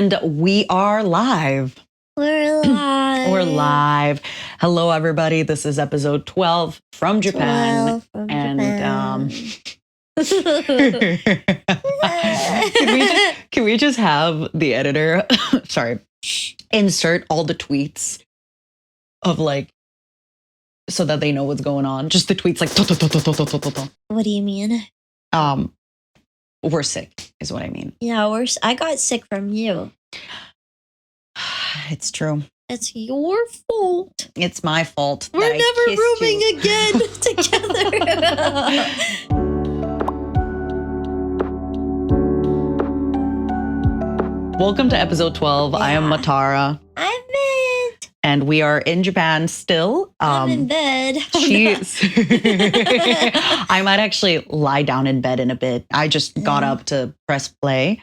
And we are live. We're live. We're live. Hello, everybody. This is episode 12 from Japan. Can we just have the editor, insert all the tweets of like, so that they know what's going on. Just the tweets like. What do you mean? We're sick is what I mean. Yeah, I got sick from you. It's true. It's your fault. It's my fault. We're never rooming again together. Welcome to episode 12. Yeah. I am Matara. I'm Mint. And we are in Japan still. I'm in bed. I might actually lie down in bed in a bit. I just got up to press play.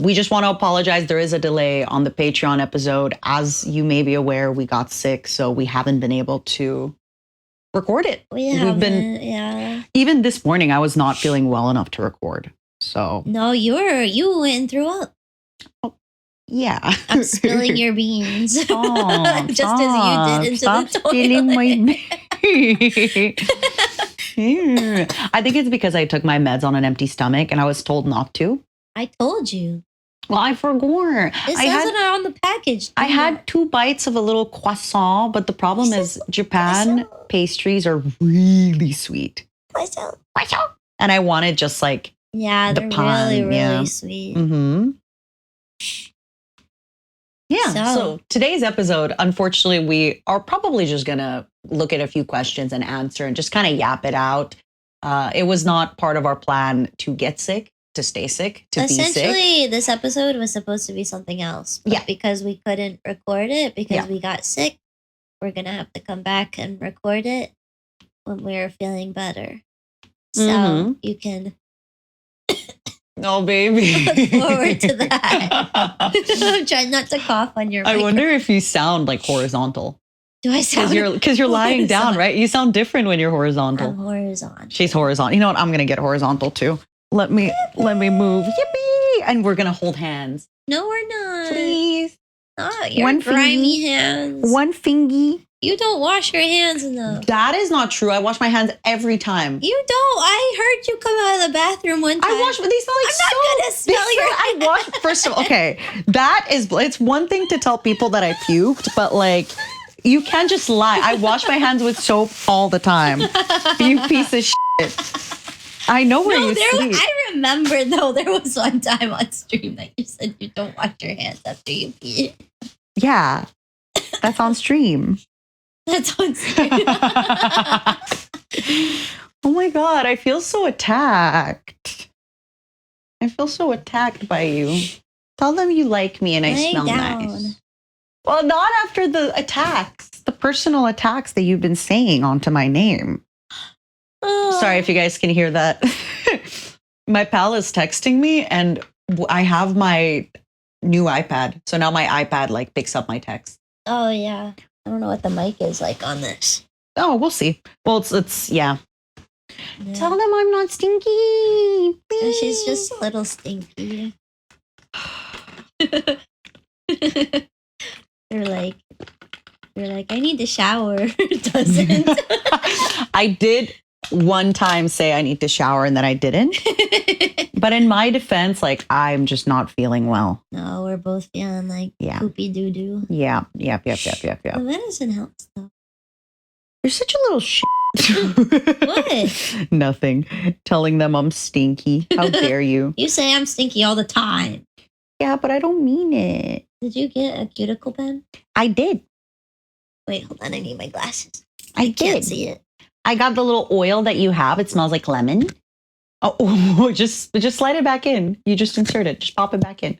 We just want to apologize. There is a delay on the Patreon episode. As you may be aware, we got sick, so we haven't been able to record it. We've been. Even this morning, I was not feeling well enough to record. So no, you went and threw up. Oh, yeah, I'm spilling your beans. Just as you did into the toilet. Spilling my I think it's because I took my meds on an empty stomach, and I was told not to. I told you. Well, I forgot. It says it on the package. I had 2 bites of a little croissant, but the problem is Japan pastries are really sweet. Croissant. And I wanted just like they're really sweet. Mm-hmm. Yeah. So today's episode, unfortunately, we are probably just gonna look at a few questions and answer and just kind of yap it out. It was not part of our plan to get sick. To stay sick, to be sick. Essentially, this episode was supposed to be something else. But because we couldn't record it, because we got sick, we're going to have to come back and record it when we're feeling better. So you can oh, baby. look forward to that. I'm trying not to cough on your mic. I wonder if you sound like horizontal. Do I sound? Because you're lying down, right? You sound different when you're horizontal. I'm horizontal. She's horizontal. You know what? I'm going to get horizontal too. Let me move. Yippee! And we're going to hold hands. No, we're not. Please. Oh, your grimy hands. One fingy. You don't wash your hands enough. That is not true. I wash my hands every time. You don't. I heard you come out of the bathroom one time. I wash, but they smell like soap. I'm not going to smell your hands. I wash, first of all, okay. It's one thing to tell people that I puked, but like, you can't just lie. I wash my hands with soap all the time. You piece of shit. I know where you sleep. I remember, though, there was one time on stream that you said you don't wash your hands after you pee. Yeah, that's on stream. That's on stream. Oh my God, I feel so attacked. I feel so attacked by you. Tell them you like me and I smell nice. Well, not after the attacks, the personal attacks that you've been saying onto my name. Sorry if you guys can hear that. My pal is texting me and I have my new iPad. So now my iPad like picks up my text. Oh, yeah. I don't know what the mic is like on this. Oh, we'll see. Well, it's yeah. Tell them I'm not stinky. Please. She's just a little stinky. You're like, I need to shower. It doesn't. I did one time say I need to shower and then I didn't. But in my defense, like, I'm just not feeling well. No, we're both feeling like poopy doo-doo. Yeah. Yep. The medicine helps, though. You're such a little shit. What? Nothing. Telling them I'm stinky. How dare you? You say I'm stinky all the time. Yeah, but I don't mean it. Did you get a cuticle pen? I did. Wait, hold on. I need my glasses. I can't see it. I got the little oil that you have. It smells like lemon. Oh, just slide it back in. You just insert it. Just pop it back in.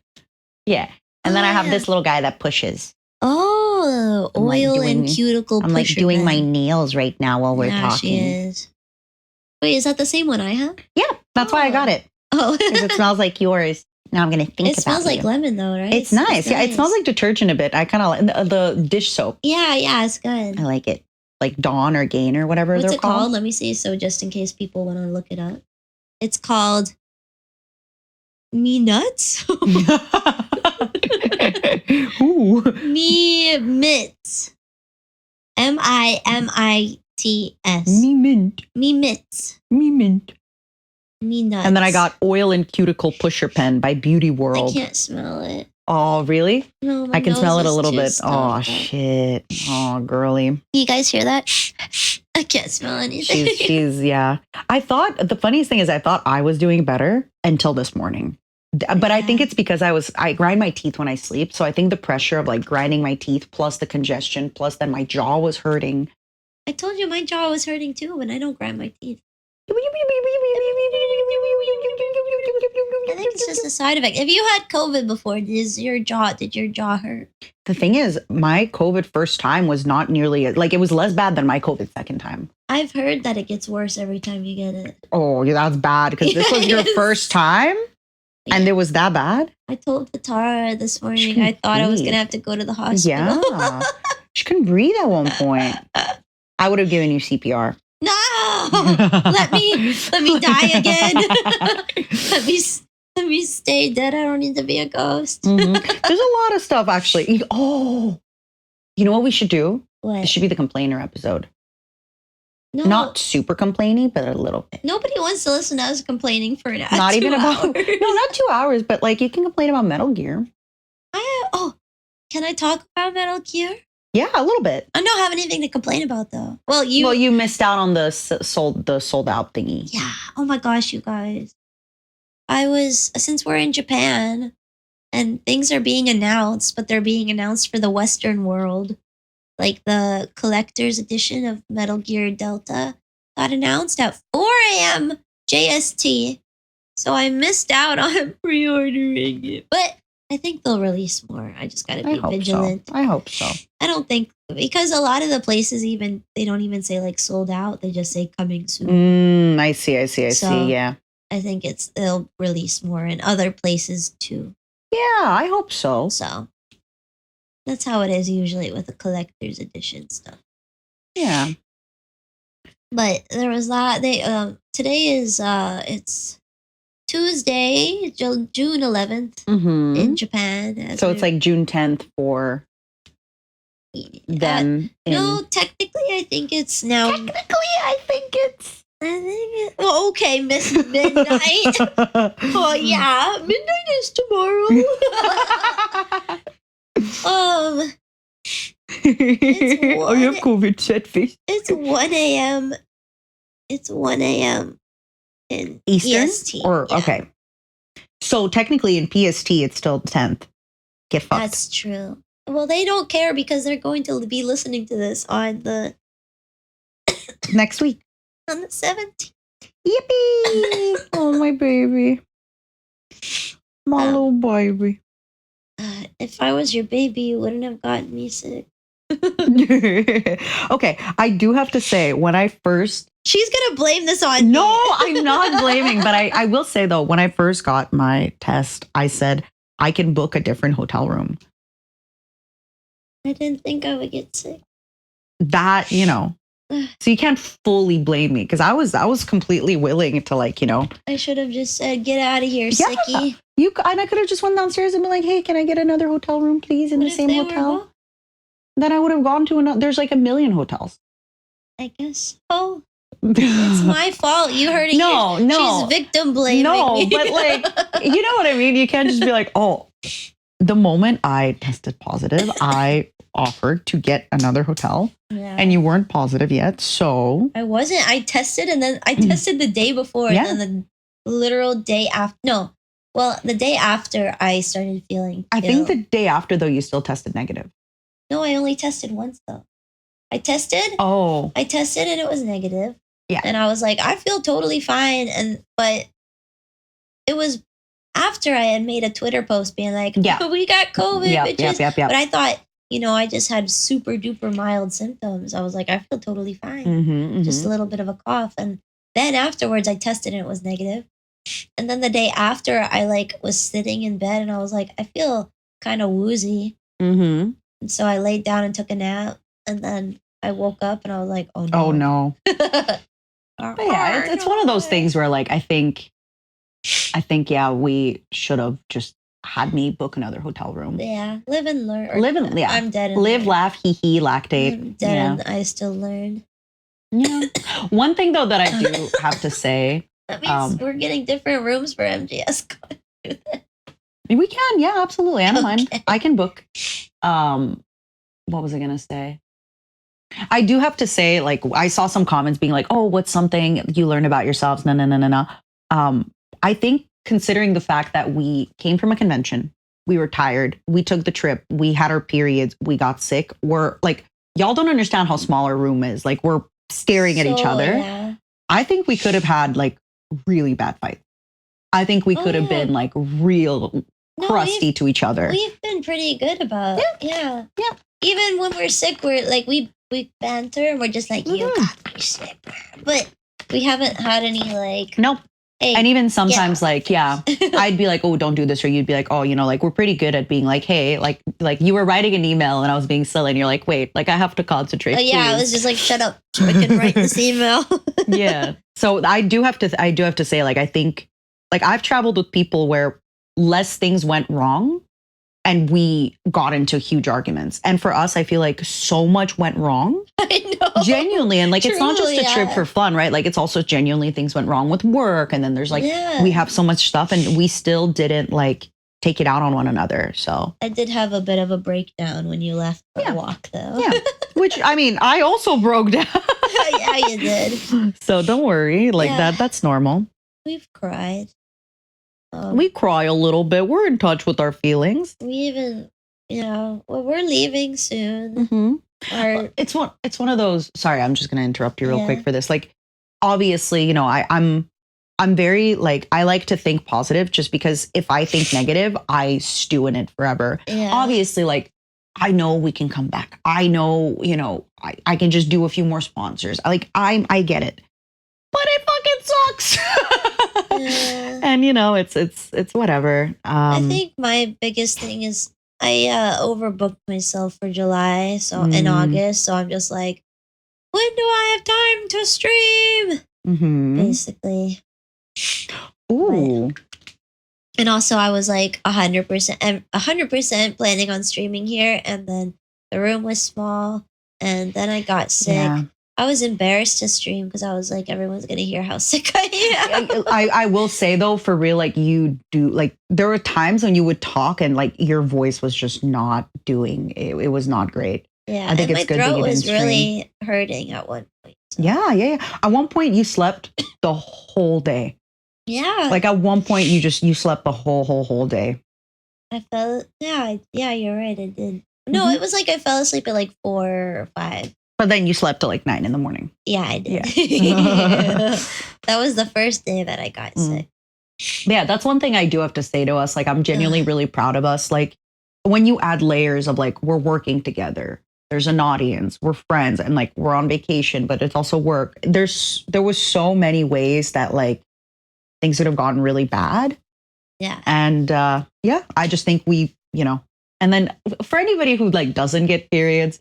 Yeah. And then I have this little guy that pushes. Oh, oil and cuticle pusher. I'm like doing my nails right now while we're talking. She is. Wait, is that the same one I have? Yeah, that's why I got it. Oh. Because it smells like yours. Now I'm going to think about it. It smells like lemon though, right? It's nice. Yeah, it smells like detergent a bit. I kind of like the dish soap. Yeah, it's good. I like it. Like Dawn or Gain or whatever What's they're it called? Let me see. So just in case people want to look it up. It's called Me Nuts? Me mitts. MIMITS. Me mint. Me mitts. Me mint. Me nuts. And then I got Oil and Cuticle Pusher Pen by Beauty World. I can't smell it. Oh, really? No, my I can nose smell it a is little too bit. Oh, stuffed up. shit. Oh, girly. You guys hear that? I can't smell anything. She's yeah. I thought, the funniest thing is I thought I was doing better until this morning. But I think it's because I grind my teeth when I sleep. So I think the pressure of like grinding my teeth plus the congestion plus then my jaw was hurting. I told you my jaw was hurting too when I don't grind my teeth. I think it's just a side effect. If you had COVID before, did your jaw hurt? The thing is, my COVID first time was not nearly like it was less bad than my COVID second time. I've heard that it gets worse every time you get it. Oh, yeah, that's bad because this was your first time and it was that bad. I told Matara this morning I thought I was going to have to go to the hospital. Yeah. She couldn't breathe at one point. I would have given you CPR. No! let me die again. let me stay dead. I don't need to be a ghost. Mm-hmm. There's a lot of stuff actually. Oh, you know what we should do? What? It should be the complainer episode. No, not super complainy, but a little bit. Nobody wants to listen to us complaining for an hour. Not even about no, not 2 hours, but like you can complain about Metal Gear. Can I talk about Metal Gear? Yeah, a little bit. I don't have anything to complain about though. Well, you missed out on the sold out thingy. Yeah. Oh my gosh, you guys. Since we're in Japan and things are being announced, but they're being announced for the Western world. Like the collector's edition of Metal Gear Delta got announced at 4 a.m. JST. So I missed out on pre-ordering it. But I think they'll release more. I just got to be vigilant. I hope so. I don't think, because a lot of the places they don't even say like sold out. They just say coming soon. I see. Yeah. I think they'll release more in other places too. Yeah, I hope so. So that's how it is usually with the collector's edition stuff. Yeah. But there was that. Today is it's Tuesday, June 11th in Japan. So it's like June 10th for them. No, technically I think it's now. Well, okay, Miss Midnight. Oh yeah, midnight is tomorrow. Oh, you have COVID set face. It's 1 a.m. It's 1 a.m. in Eastern? EST. Okay. So technically in PST, it's still 10th. Get fucked. That's true. Well, they don't care because they're going to be listening to this on the next week. On the 17th. Yippee! Oh, my baby. My little baby. If I was your baby, you wouldn't have gotten me sick. Okay, I do have to say, when I first... She's going to blame this on me. No, I'm not blaming, but I will say, though, when I first got my test, I said, I can book a different hotel room. I didn't think I would get sick. That, so you can't fully blame me because I was completely willing to I should have just said, get out of here, sickie. And I could have just went downstairs and been like, hey, can I get another hotel room, please, in the same hotel? Then I would have gone to another. There's like a million hotels. I guess. Oh, it's my fault. You heard it. No. She's victim blaming me. But you know what I mean? You can't just be like, oh, the moment I tested positive, I offered to get another hotel. Yeah. And you weren't positive yet, so... I wasn't. I tested, and then I tested the day before, and then the literal day after... No. Well, the day after, I started feeling ill. I think the day after, though, you still tested negative. No, I only tested once, though. I tested, and it was negative. Yeah. And I was like, I feel totally fine, but it was after I had made a Twitter post being like, we got COVID, bitches. Yep. But I thought... I just had super duper mild symptoms. I was like, I feel totally fine. Just a little bit of a cough. And then afterwards I tested and it was negative. And then the day after I was sitting in bed and I was like, I feel kind of woozy. And so I laid down and took a nap. And then I woke up and I was like, oh no. Oh no. Yeah, it's one of those things where I think, we should have just had me book another hotel room. Yeah, live and learn. I'm dead and live, learn. laugh, hee, lactate. I'm dead and I still learn. Yeah. One thing though that I do have to say. That means we're getting different rooms for MGS. We can, yeah, absolutely. I don't mind. I can book. What was I gonna say? I do have to say, like, I saw some comments being like, "Oh, what's something you learn about yourselves?" No. I think considering the fact that we came from a convention, we were tired, we took the trip, we had our periods, we got sick. We're like, y'all don't understand how small our room is. Like, we're staring at each other. Yeah. I think we could have had like really bad fights. I think we could have been like real crusty to each other. We've been pretty good about yeah. Even when we're sick, we're like we banter and we're just like, you got me sick. But we haven't had any like nope. Hey, and even sometimes like, I'd be like, oh, don't do this. Or you'd be like, oh, you know, like we're pretty good at being like, hey, like you were writing an email and I was being silly and you're like, wait, like I have to concentrate. Oh yeah, I was just like, shut up. So I can write this email. Yeah. So I do have to say, like, I think like I've traveled with people where less things went wrong and we got into huge arguments. And for us, I feel like so much went wrong. I know. Genuinely. And like, it's not just a trip for fun, right? Like it's also genuinely things went wrong with work. And then there's like, we have so much stuff and we still didn't like take it out on one another. So I did have a bit of a breakdown when you left for a walk though. Yeah. Which I mean, I also broke down. Yeah, you did. So don't worry. Like that's normal. We've cried. We cry a little bit. We're in touch with our feelings. We even, we're leaving soon. Mm-hmm. It's one of those. Sorry, I'm just going to interrupt you real quick for this. Like, obviously, I'm very like I like to think positive. Just because if I think negative, I stew in it forever. Yeah. Obviously, like I know we can come back. I know, I can just do a few more sponsors. I get it. But it fucking sucks. And it's whatever. I think my biggest thing is I overbooked myself for July, so in August. So I'm just like, when do I have time to stream? Basically. Ooh. And also I was like 100% planning on streaming here, and then the room was small, and then I got sick. Yeah. I was embarrassed to stream because I was like, everyone's going to hear how sick I am. I will say though, for real, like you do, like there were times when you would talk and like your voice was just not doing, it was not great. Yeah, I think it's good that you didn't stream. My throat was really hurting at one point. So. Yeah. At one point you slept the whole day. Yeah. Like at one point you slept the whole day. I felt, yeah, you're right. I did. No, it was like I fell asleep at like 4 or 5. But then you slept till like 9 a.m. Yeah, I did. Yeah. That was the first day that I got sick. Yeah, that's one thing I do have to say to us. Like, I'm genuinely really proud of us. Like, when you add layers of like, we're working together, there's an audience, we're friends, and like, we're on vacation, but it's also work. There was so many ways that like, things would have gotten really bad. Yeah. And I just think we, and then for anybody who like doesn't get periods,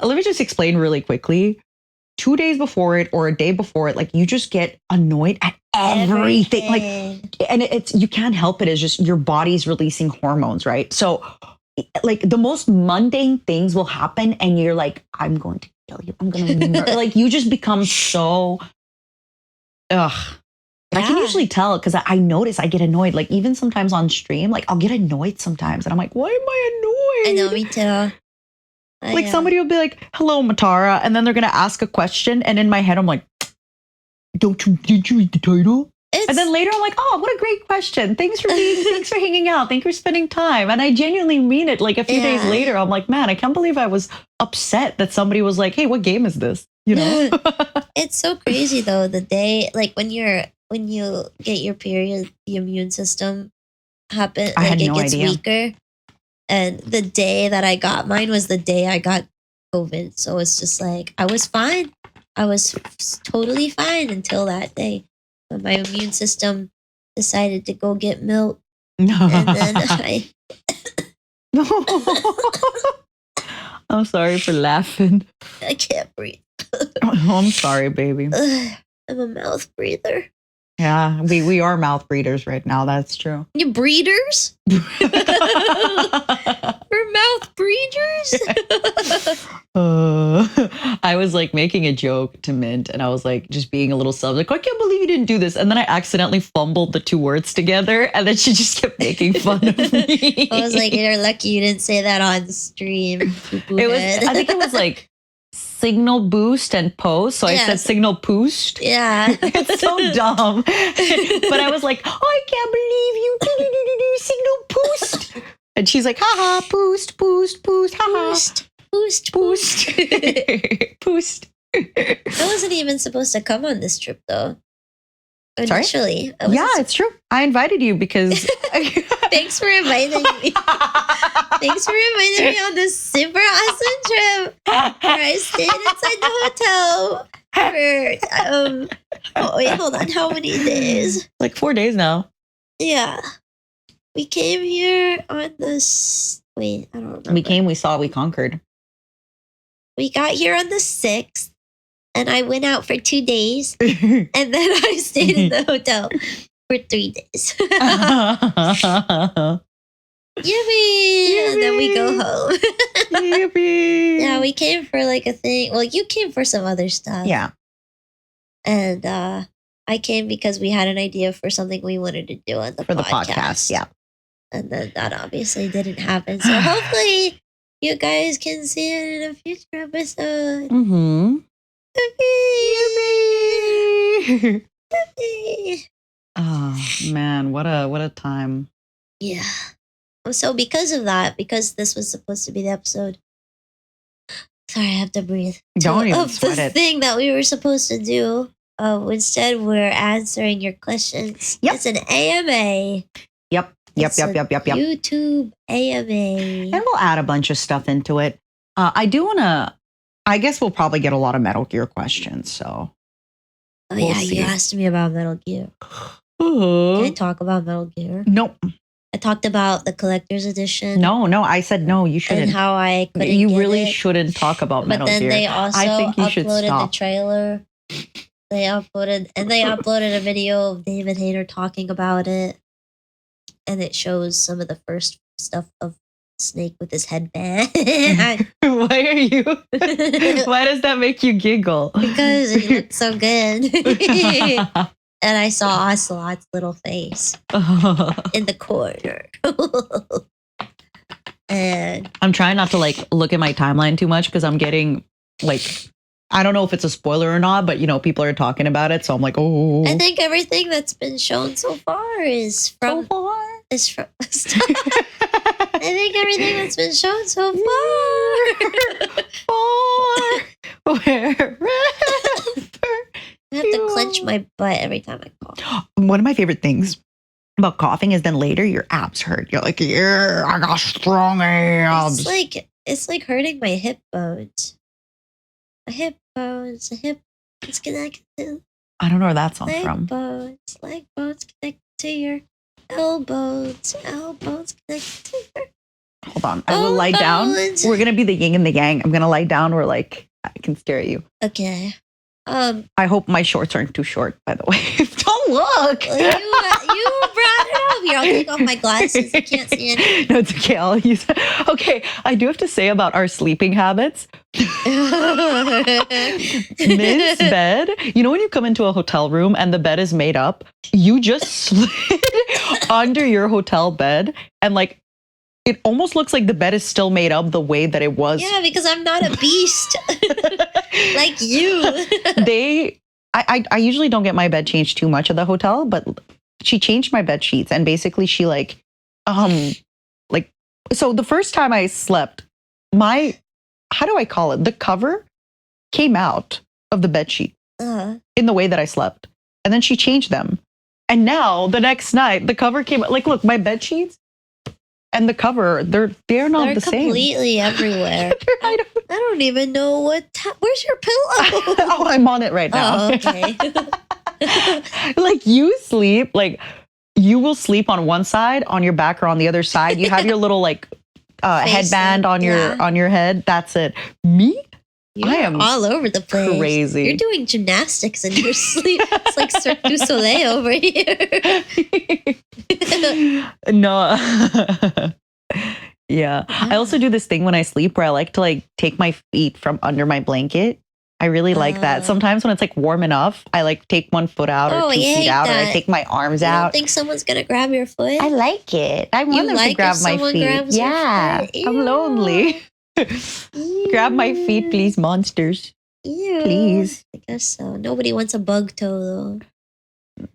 let me just explain really quickly. 2 days before it or a day before it, like you just get annoyed at everything. Like, and it's, you can't help it. It's just your body's releasing hormones, right? So like the most mundane things will happen and you're like, I'm going to kill you. I'm going to like, you just become so, ugh. But I can usually tell because I notice I get annoyed. Like even sometimes on stream, like I'll get annoyed sometimes and I'm like, why am I annoyed? I know, me too. Like somebody will be like, hello, Matara. And then they're going to ask a question. And in my head, I'm like, did you read the title? And then later I'm like, oh, what a great question. Thanks for hanging out. Thanks for spending time. And I genuinely mean it. Like a few days later, I'm like, man, I can't believe I was upset that somebody was like, hey, what game is this? It's so crazy though. The day, like when you get your period, the immune system happens, like it gets weaker. And the day that I got mine was the day I got COVID. So it's just like, I was fine. I was totally fine until that day when my immune system decided to go get milk. And then I'm sorry for laughing. I can't breathe. I'm sorry, baby. I'm a mouth breather. Yeah, we are mouth breeders right now. That's true. You breeders? We're mouth breeders? I was like making a joke to Mint and I was like just being a little self like, I can't believe you didn't do this. And then I accidentally fumbled the two words together and then she just kept making fun of me. I was like, you're lucky you didn't say that on stream. I think it was like signal boost and post. So I said signal boost. Yeah. It's so dumb. But I was like, I can't believe you signal boost. And she's like, haha, boost, boost, boost, haha. Boost. Boost. I wasn't even supposed to come on this trip though. Initially. Yeah, it's true. I invited you because Thanks for inviting me. Thanks for inviting me on this super awesome trip where I stayed inside the hotel for wait, hold on. How many days? Like 4 days now. Yeah. We came here on this wait, I don't remember. We came, we saw, we conquered. We got here on the 6th and I went out for 2 days and then I stayed in the hotel for 3 days. Yippee! And then we go home. Yippee! Yeah, we came for like a thing. Well, you came for some other stuff. Yeah. And I came because we had an idea for something we wanted to do on the podcast. Yeah. And then that obviously didn't happen. So hopefully you guys can see it in a future episode. Mm-hmm. Yippee! Yippee! Oh man, what a time. Yeah. So because of that, because this was supposed to be the episode. Sorry, I have to breathe. Don't even sweat the it. thing that we were supposed to do. Instead, we're answering your questions. Yep. It's an AMA. Yep. YouTube AMA. And we'll add a bunch of stuff into it. I guess we'll probably get a lot of Metal Gear questions. So. Oh yeah, see. you asked me about Metal Gear. Can I talk about Metal Gear? Nope. I talked about the collector's edition. No, I said no, you shouldn't. And how I couldn't You get really it. shouldn't talk about Metal Gear. But then they also I think you should uploaded stop. the trailer. They uploaded a video of David Hayter talking about it. And it shows some of the first stuff of Snake with his headband. Why does that make you giggle? Because he looked so good. And I saw Ocelot's little face in the corner. And I'm trying not to look at my timeline too much because I'm getting I don't know if it's a spoiler or not, but people are talking about it, so I'm like, oh. I think everything that's been shown so far is from. I think everything that's been shown so far. Wherever. I have to clench my butt every time I cough. One of my favorite things about coughing is then later your abs hurt. You're like, yeah, I got strong abs. It's like hurting my hip bones. My hip bones, it's connected to. I don't know where that song's leg from. Leg bones connected to your elbows connected to your. Hold on, I will lie down. We're gonna be the yin and the yang. I'm gonna lie down. We're I can stare at you. Okay. I hope my shorts aren't too short, by the way. Don't look. You brought it up here. I'll take off my glasses. I can't see anything. No, it's okay. I'll use it. Okay, I do have to say about our sleeping habits. Mint's bed. You know when you come into a hotel room and the bed is made up, you just slid under your hotel bed and it almost looks like the bed is still made up the way that it was. Yeah, because I'm not a beast like you. I usually don't get my bed changed too much at the hotel, but she changed my bed sheets and basically she so the first time I slept, how do I call it? The cover came out of the bed sheet in the way that I slept. And then she changed them. And now the next night the cover came out. Look, my bed sheets and the cover, they're not the same. They're completely everywhere. I don't even know where's your pillow? Oh, I'm on it right now. Oh, okay. You sleep, you will sleep on one side, on your back, or on the other side. You have your little headband on your head. That's it. Me? I am all over the place. Crazy. You're doing gymnastics in your sleep. It's like Cirque du Soleil over here. No. Yeah. I also do this thing when I sleep where I like to like take my feet from under my blanket. I really like that. Sometimes when it's like warm enough, I like take one foot out or 2 feet out, or I take my arms out. I don't think someone's gonna grab your foot. I like it. I want them to grab my feet. Yeah, I'm lonely. Grab my feet, please, monsters. Ew. Please. I guess so. Nobody wants a bug toe though.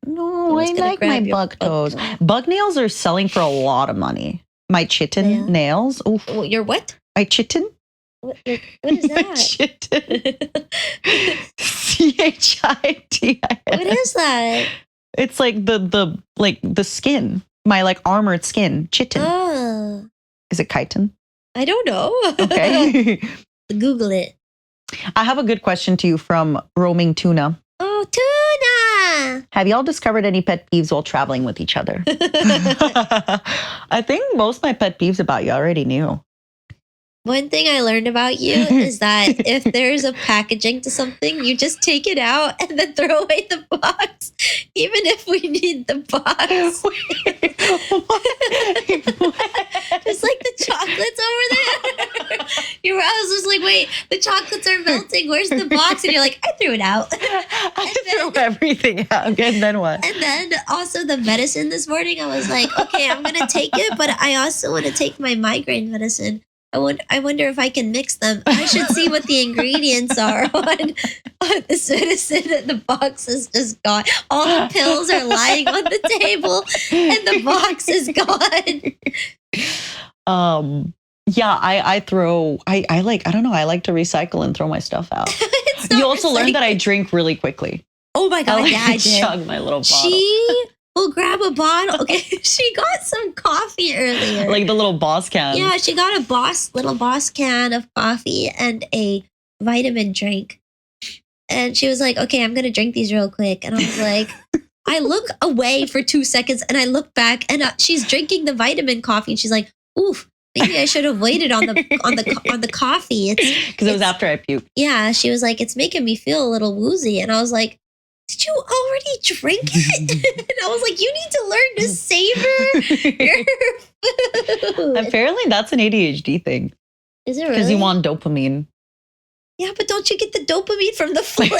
No, I like my bug toes. Bug nails are selling for a lot of money. My chitin nails. Oof. Your what? My chitin. What is that? Chitin. CHITIN. What is that? It's like the skin. My like armored skin. Chitin. Oh. Is it chitin? I don't know. Okay. Google it. I have a good question to you from Roaming Tuna. Oh, tuna! Have y'all discovered any pet peeves while traveling with each other? I think most of my pet peeves about you I already knew. One thing I learned about you is that if there's a packaging to something, you just take it out and then throw away the box, even if we need the box. It's like the chocolates over there. I was just like, wait, the chocolates are melting. Where's the box? And you're like, I threw it out. I threw everything out. And then what? And then also the medicine this morning, I was like, okay, I'm going to take it, but I also want to take my migraine medicine. I wonder if I can mix them. I should see what the ingredients are on this medicine, and the box is just gone. All the pills are lying on the table and the box is gone. Yeah, I don't know, I like to recycle and throw my stuff out. You also learned that I drink really quickly. Oh my God, I did. Chug my little bottle. She will grab a bottle. Okay, she got some coffee earlier. Like the little Boss can. Yeah, she got a little Boss can of coffee and a vitamin drink. And she was like, okay, I'm going to drink these real quick. And I was like, I look away for 2 seconds and I look back and she's drinking the vitamin coffee. And she's like, oof, maybe I should have waited on the coffee. Because it was after I puked. Yeah, she was like, it's making me feel a little woozy. And I was like, did you already drink it? And I was like, you need to learn to savor your food. Apparently that's an ADHD thing. Is it really? Because you want dopamine. Yeah, but don't you get the dopamine from the flavor?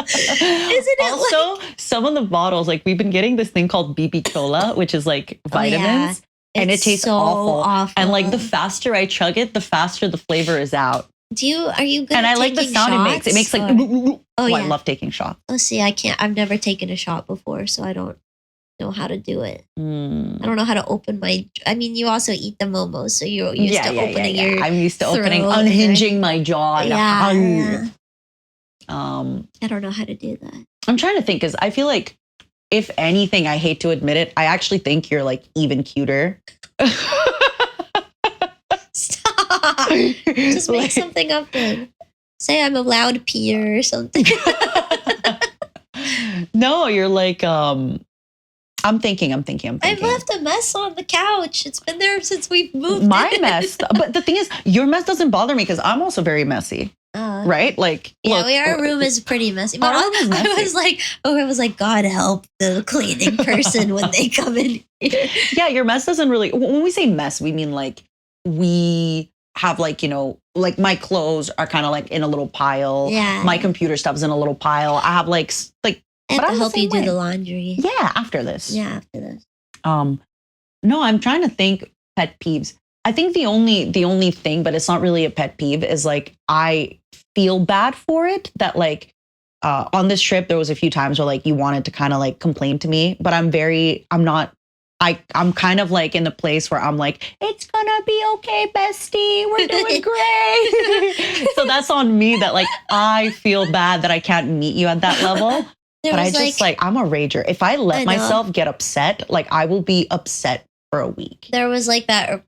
Isn't it also, some of the bottles, like we've been getting this thing called BB Cola, which is like vitamins. And it tastes so awful. And like the faster I chug it, the faster the flavor is out. Are you good and at I like the sound shots, it makes. It makes like, yeah. I love taking shots. Oh, see, I can't. I've never taken a shot before, so I don't know how to do it. I don't know how to open you also eat the momos, so you're used to opening your I'm used to unhinging my jaw. Yeah. I don't know how to do that. I'm trying to think, because I feel like, if anything, I hate to admit it, I actually think you're like even cuter. Stop. Just make something up then. Say I'm a loud peer or something. No, you're like, I'm thinking. I've left a mess on the couch. It's been there since we've moved. My mess. But the thing is, your mess doesn't bother me because I'm also very messy. Right? Like, yeah, our room is pretty messy. But I was like, God help the cleaning person when they come in here. Yeah, your mess doesn't really, when we say mess, we mean like, we have like, like my clothes are kind of like in a little pile. Yeah. My computer stuff's in a little pile. I have like I have to help you do the laundry. Yeah, after this. Yeah, after this. No, I'm trying to think pet peeves. I think the only thing, but it's not really a pet peeve, is like I feel bad for it that like on this trip there was a few times where like you wanted to kind of like complain to me, but I'm kind of like in the place where I'm like, it's gonna be okay, bestie, we're doing great. So that's on me that like I feel bad that I can't meet you at that level. But I just like I'm a rager. If I let myself get upset, like I will be upset for a week. There was like that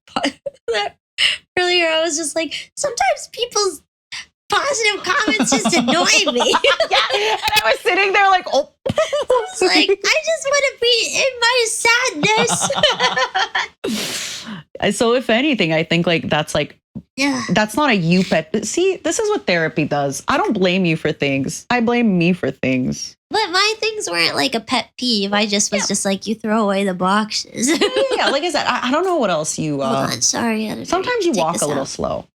earlier. I was just like, sometimes people's positive comments just annoy me. Yeah, and I was sitting there like, oh. I was like, I just want to be in my sadness. So if anything, I think like that's like Yeah. That's not a you pet. See, this is what therapy does. I don't blame you for things. I blame me for things. But my things weren't like a pet peeve. I just was just like, you throw away the boxes. Yeah, like I said, I don't know what else you... Hold on, sorry. Sometimes you walk a little slow.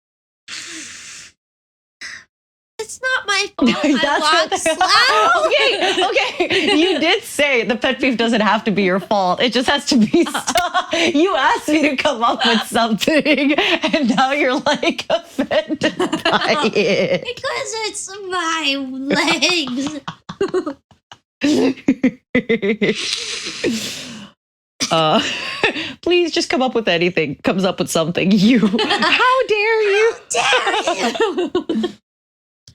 It's not my fault. I walk slow. Okay. You did say the pet peeve doesn't have to be your fault. It just has to be stuff. You asked me to come up with something, and now you're like offended by it. Because it's my legs. Please just come up with anything. Comes up with something. You. How dare you? How dare you?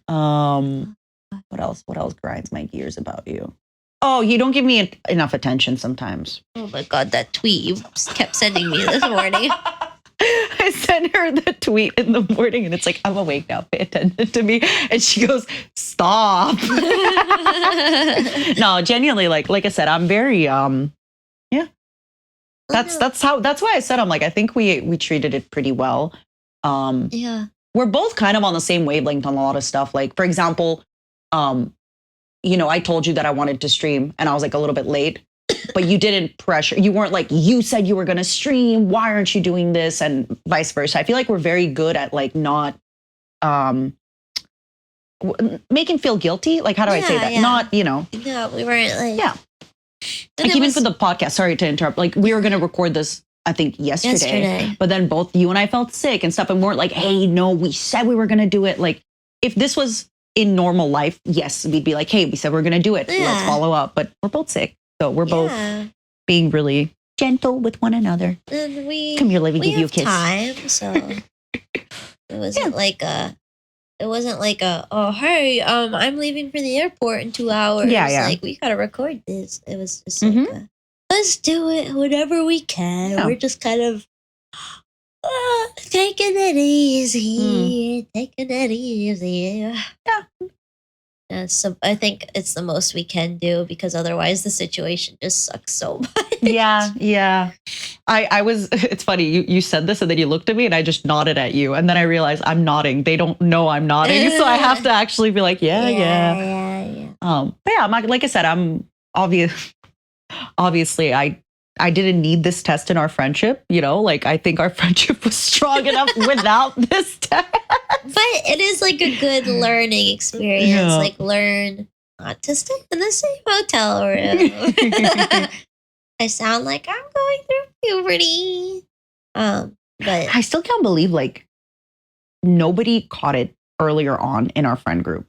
What else? What else grinds my gears about you? Oh, you don't give me enough attention sometimes. Oh my God, that tweet you kept sending me this morning. I sent her the tweet in the morning and it's like, I'm awake now, pay attention to me. And she goes, stop. No, genuinely, like I said, I'm very, yeah. That's why I said, I'm like, I think we treated it pretty well. Yeah. We're both kind of on the same wavelength on a lot of stuff. Like, for example, I told you that I wanted to stream and I was like a little bit late, but you didn't pressure. You weren't like, you said you were going to stream. Why aren't you doing this? And vice versa. I feel like we're very good at like not making feel guilty. Like, how do I say that? Yeah. Not, No, we weren't like. Yeah. Like even for the podcast, sorry to interrupt. Like we were going to record this, I think yesterday, but then both you and I felt sick and stuff. And weren't like, hey, no, we said we were going to do it. Like if this was in normal life, yes, we'd be like, hey, we said we're going to do it. Yeah. Let's follow up. But we're both sick. So we're both being really gentle with one another. And come here, let me give you a kiss. Time, so it wasn't like a, oh, hey, I'm leaving for the airport in 2 hours. Yeah. Like we got to record this. It was just like, let's do it whenever we can. Yeah. We're just kind of taking it easy, Yeah, so I think it's the most we can do because otherwise the situation just sucks so much. Yeah. I was, it's funny, you said this and then you looked at me and I just nodded at you. And then I realized I'm nodding. They don't know I'm nodding. So I have to actually be like, yeah. But yeah, like I said, I'm obviously I didn't need this test in our friendship, like I think our friendship was strong enough without this test. But it is like a good learning experience. Yeah. Like learn not to stay in the same hotel room. I sound like I'm going through puberty. But I still can't believe like nobody caught it earlier on in our friend group.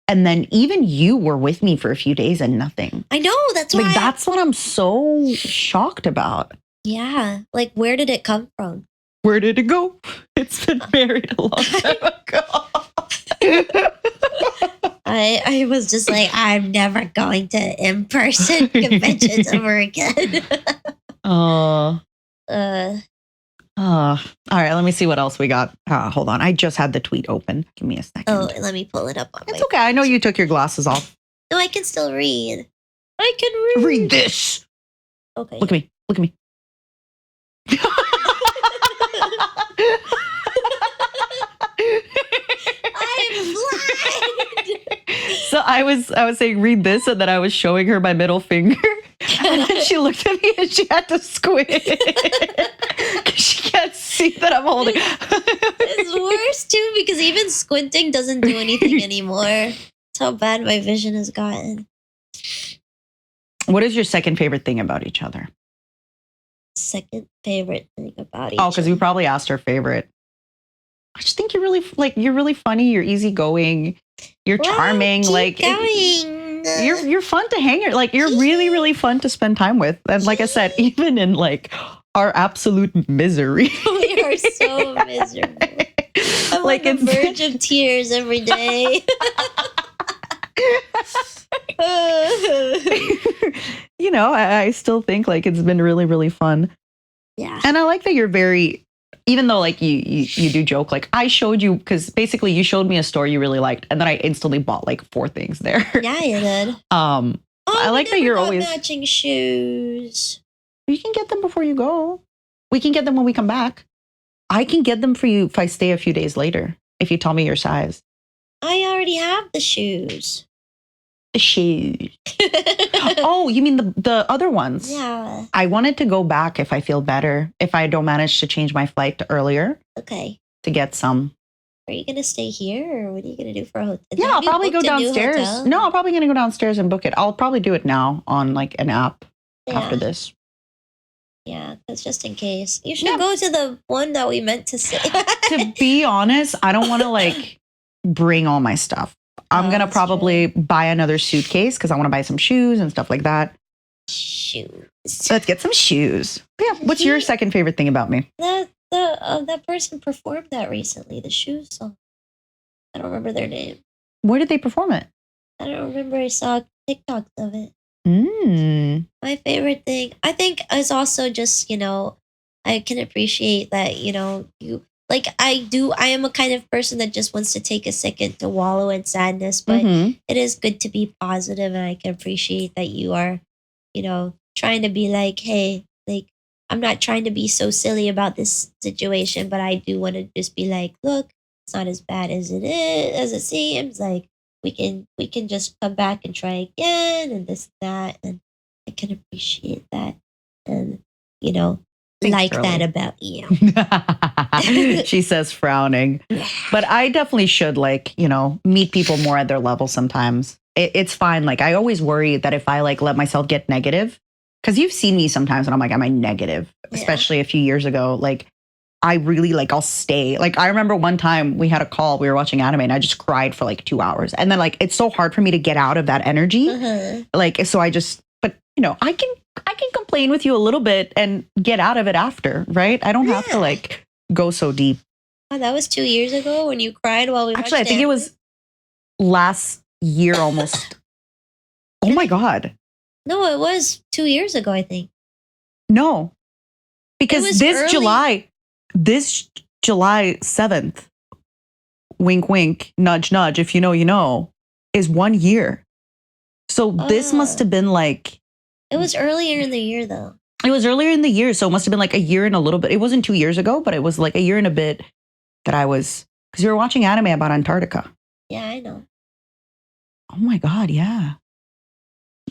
And then even you were with me for a few days and nothing. I know, that's why. Like, that's what I'm so shocked about. Yeah. Like, where did it come from? Where did it go? It's been buried a long time ago. I was just like, I'm never going to in-person conventions ever again. All right, let me see what else we got. Hold on. I just had the tweet open. Give me a second. Oh, let me pull it up. It's okay. I know you took your glasses off. No, I can still read. I can read. Read this. Okay. Look at me. Look at me. I'm blind. So I was saying read this, and then I was showing her my middle finger. And then she looked at me and she had to squint because she can't see that I'm holding. It's worse too because even squinting doesn't do anything anymore. That's how bad my vision has gotten. What is your second favorite thing about each other? Second favorite thing about each other? Oh, because we probably asked her favorite. I just think you're really funny. You're easygoing. You're charming. You're fun to hang. Like you're really, really fun to spend time with. And like I said, even in like our absolute misery, we are so miserable. I'm like on the verge of tears every day. I still think like it's been really, really fun. Yeah. And I like that you're very, even though like you do joke, like I showed you, because basically you showed me a store you really liked and then I instantly bought like 4 things there. Yeah, you did. I like that you're always matching shoes. You can get them before you go. We can get them when we come back. I can get them for you if I stay a few days later, if you tell me your size. I already have the shoes. The shoes. Oh, you mean the other ones? Yeah. I wanted to go back if I feel better, if I don't manage to change my flight to earlier. Okay. To get some. Are you going to stay here or what are you going to do for a hotel? Yeah, I'll probably go downstairs. No, I'm probably going to go downstairs and book it. I'll probably do it now on like an app after this. Yeah, that's just in case. You should go to the one that we meant to say. To be honest, I don't want to like bring all my stuff. I'm going to probably buy another suitcase because I want to buy some shoes and stuff like that. Shoes. Let's get some shoes. Yeah. What's your second favorite thing about me? That person performed that recently, the shoes song. I don't remember their name. Where did they perform it? I don't remember. I saw TikToks of it. My favorite thing, I think, is also just, I can appreciate that, you like I am a kind of person that just wants to take a second to wallow in sadness, but it is good to be positive, and I can appreciate that you are, trying to be like, hey, like, I'm not trying to be so silly about this situation, but I do want to just be like, look, it's not as bad as it seems. Like we can just come back and try again and this, that, and I can appreciate that. And thanks, like Shirley. That about you. She says frowning. But I definitely should meet people more at their level sometimes. It's fine. Like I always worry that if I let myself get negative, because you've seen me sometimes and I'm like, am I negative? Yeah. Especially a few years ago. Like I really I'll stay. Like I remember one time we had a call, we were watching anime and I just cried for 2 hours. And then it's so hard for me to get out of that energy. So I just, but I can complain with you a little bit and get out of it after, right? I don't have to go so deep. Oh, that was 2 years ago when you cried while we Actually, I think it was last year almost. Oh my God. No, it was 2 years ago, I think. No, because this July 7th, wink, wink, nudge, nudge, if you know, you know, is 1 year. So this must have been It was earlier in the year, though. It was earlier in the year, so it must have been a year and a little bit. It wasn't 2 years ago, but it was a year and a bit that I was, because we were watching anime about Antarctica. Yeah, I know. Oh my God, yeah.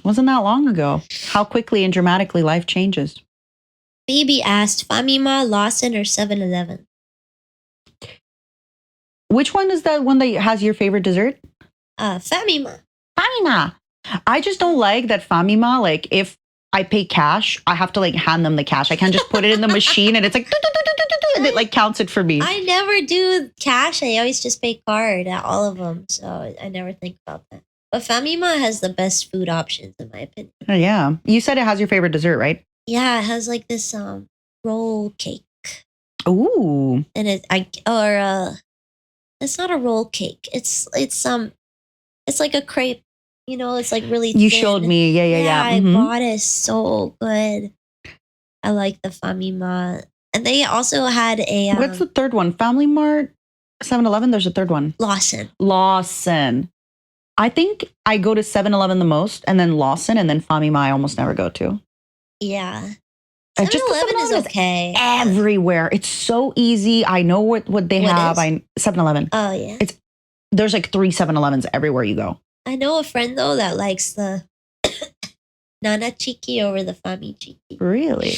Wasn't that long ago. How quickly and dramatically life changes. Phoebe asked, Famima, Lawson, or 7-Eleven? Which one is that one that has your favorite dessert? Famima. Famima. I just don't like that Famima, if I pay cash, I have to hand them the cash. I can't just put it in the machine and it's and it counts it for me. I never do cash. I always just pay card at all of them. So I never think about that. But Famima has the best food options, in my opinion. Oh, yeah. You said it has your favorite dessert, right? Yeah, it has this roll cake. Ooh. And it's not a roll cake. It's like a crepe. It's really thin. You showed me. Yeah. I bought it. So good. I like the Famima. And they also had a... What's the third one? Family Mart? 7-Eleven? There's a third one. Lawson. I think I go to 7-Eleven the most, and then Lawson, and then Famima I almost never go to. Yeah. 7-Eleven is okay. Everywhere. It's so easy. I know what they have. 7-Eleven. Oh, yeah. There's 3 7-Elevens everywhere you go. I know a friend, though, that likes the Nana Chiki over the Fami Chiki. Really?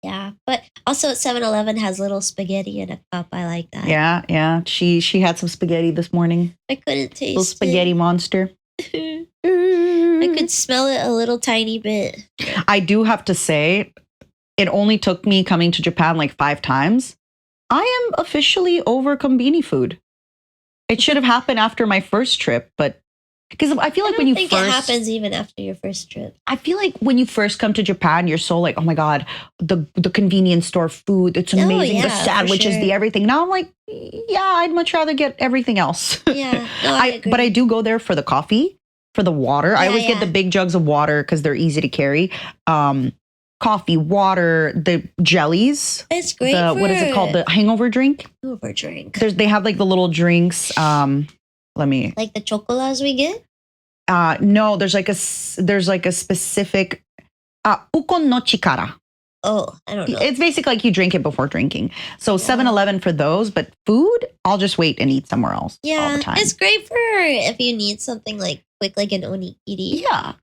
Yeah. But also 7-Eleven has little spaghetti in a cup. I like that. Yeah. She had some spaghetti this morning. I couldn't taste little spaghetti monster. I could smell it a little tiny bit. I do have to say, it only took me coming to Japan 5 times. I am officially over konbini food. It should have happened after my first trip, but because I feel when you first... it happens even after your first trip. I feel when you first come to Japan, you're so oh my God, the convenience store food, it's amazing. Yeah, the sandwiches, the everything. Now I'm yeah, I'd much rather get everything else. Yeah, no, I agree. But I do go there for the coffee, for the water. I always get the big jugs of water because they're easy to carry. Coffee, water, the jellies. It's great. What is it called? The hangover drink? Hangover drink. They have the little drinks. Let me... the chocolas we get? No, there's a specific ukon no chikara. Oh, I don't know. It's basically like you drink it before drinking. So 7-Eleven for those, but food, I'll just wait and eat somewhere else all the time. It's great for if you need something like quick, like an onigiri. Yeah.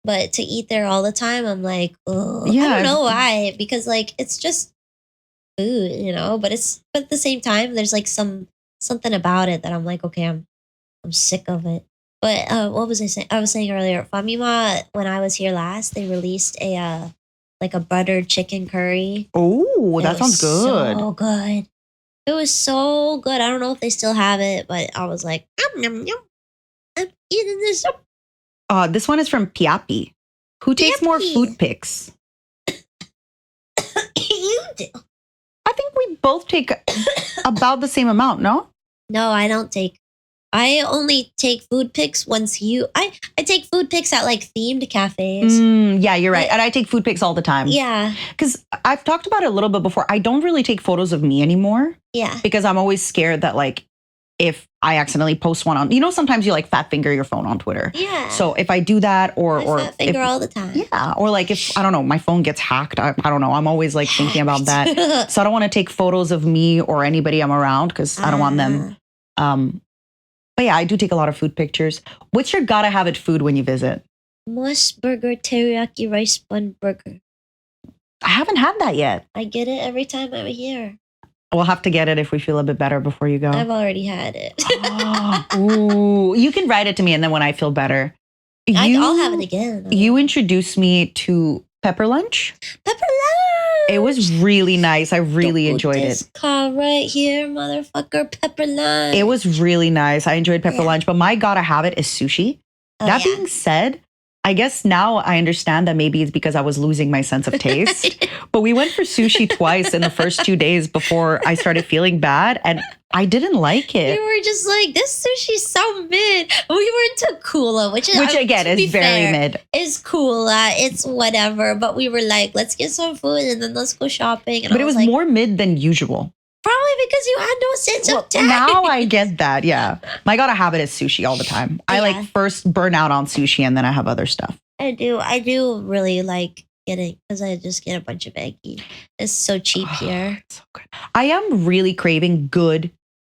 But to eat there all the time, I'm like, oh, I don't know why. Because like it's just food, you know. But at the same time, there's like something about it that I'm like, okay, I'm sick of it. But what was I saying? I was saying earlier, Famima, when I was here last, they released a like a buttered chicken curry. Oh, that sounds good. So good. It was so good. I don't know if they still have it, but I was like, yum, yum. I'm eating this. This one is from Piapi. Who takes more food pics? You do. I think we both take about the same amount, no? No, I don't take. I only take food pics once I take food pics at like themed cafes. Yeah, you're right. And I take food pics all the time. Yeah. Because I've talked about it a little bit before. I don't really take photos of me anymore. Yeah. Because I'm always scared that like if I accidentally post one on, sometimes you like fat finger your phone on Twitter. Yeah. So if I do that or fat finger all the time. Yeah. Or like if, I don't know, my phone gets hacked. I don't know. I'm always like thinking about that. So I don't want to take photos of me or anybody I'm around because I don't want them. But yeah, I do take a lot of food pictures. What's your gotta have it food when you visit? Must burger teriyaki rice bun burger. I haven't had that yet. I get it every time I'm here. We'll have to get it if we feel a bit better before you go. I've already had it. Ooh, you can write it to me and then when I feel better. I'll have it again. You introduced me to Pepper Lunch. Pepper Lunch! It was really nice. I really enjoyed this it. Car right here, motherfucker. Pepper Lunch. It was really nice. I enjoyed Pepper Lunch, but my gotta have it is sushi. That being said, I guess now I understand that maybe it's because I was losing my sense of taste. But we went for sushi twice in the first 2 days before I started feeling bad. And I didn't like it. We were just like, this sushi's so mid. We were into Kula, which again is very mid. It's Kula. It's whatever. But we were like, let's get some food and then let's go shopping. And but it was like, more mid than usual. Probably because you had no sense of taste. Now I get that, yeah. My gotta have it is sushi all the time. I like first burn out on sushi and then I have other stuff. I do really like getting, because I just get a bunch of eggy. It's so cheap here. So good. I am really craving good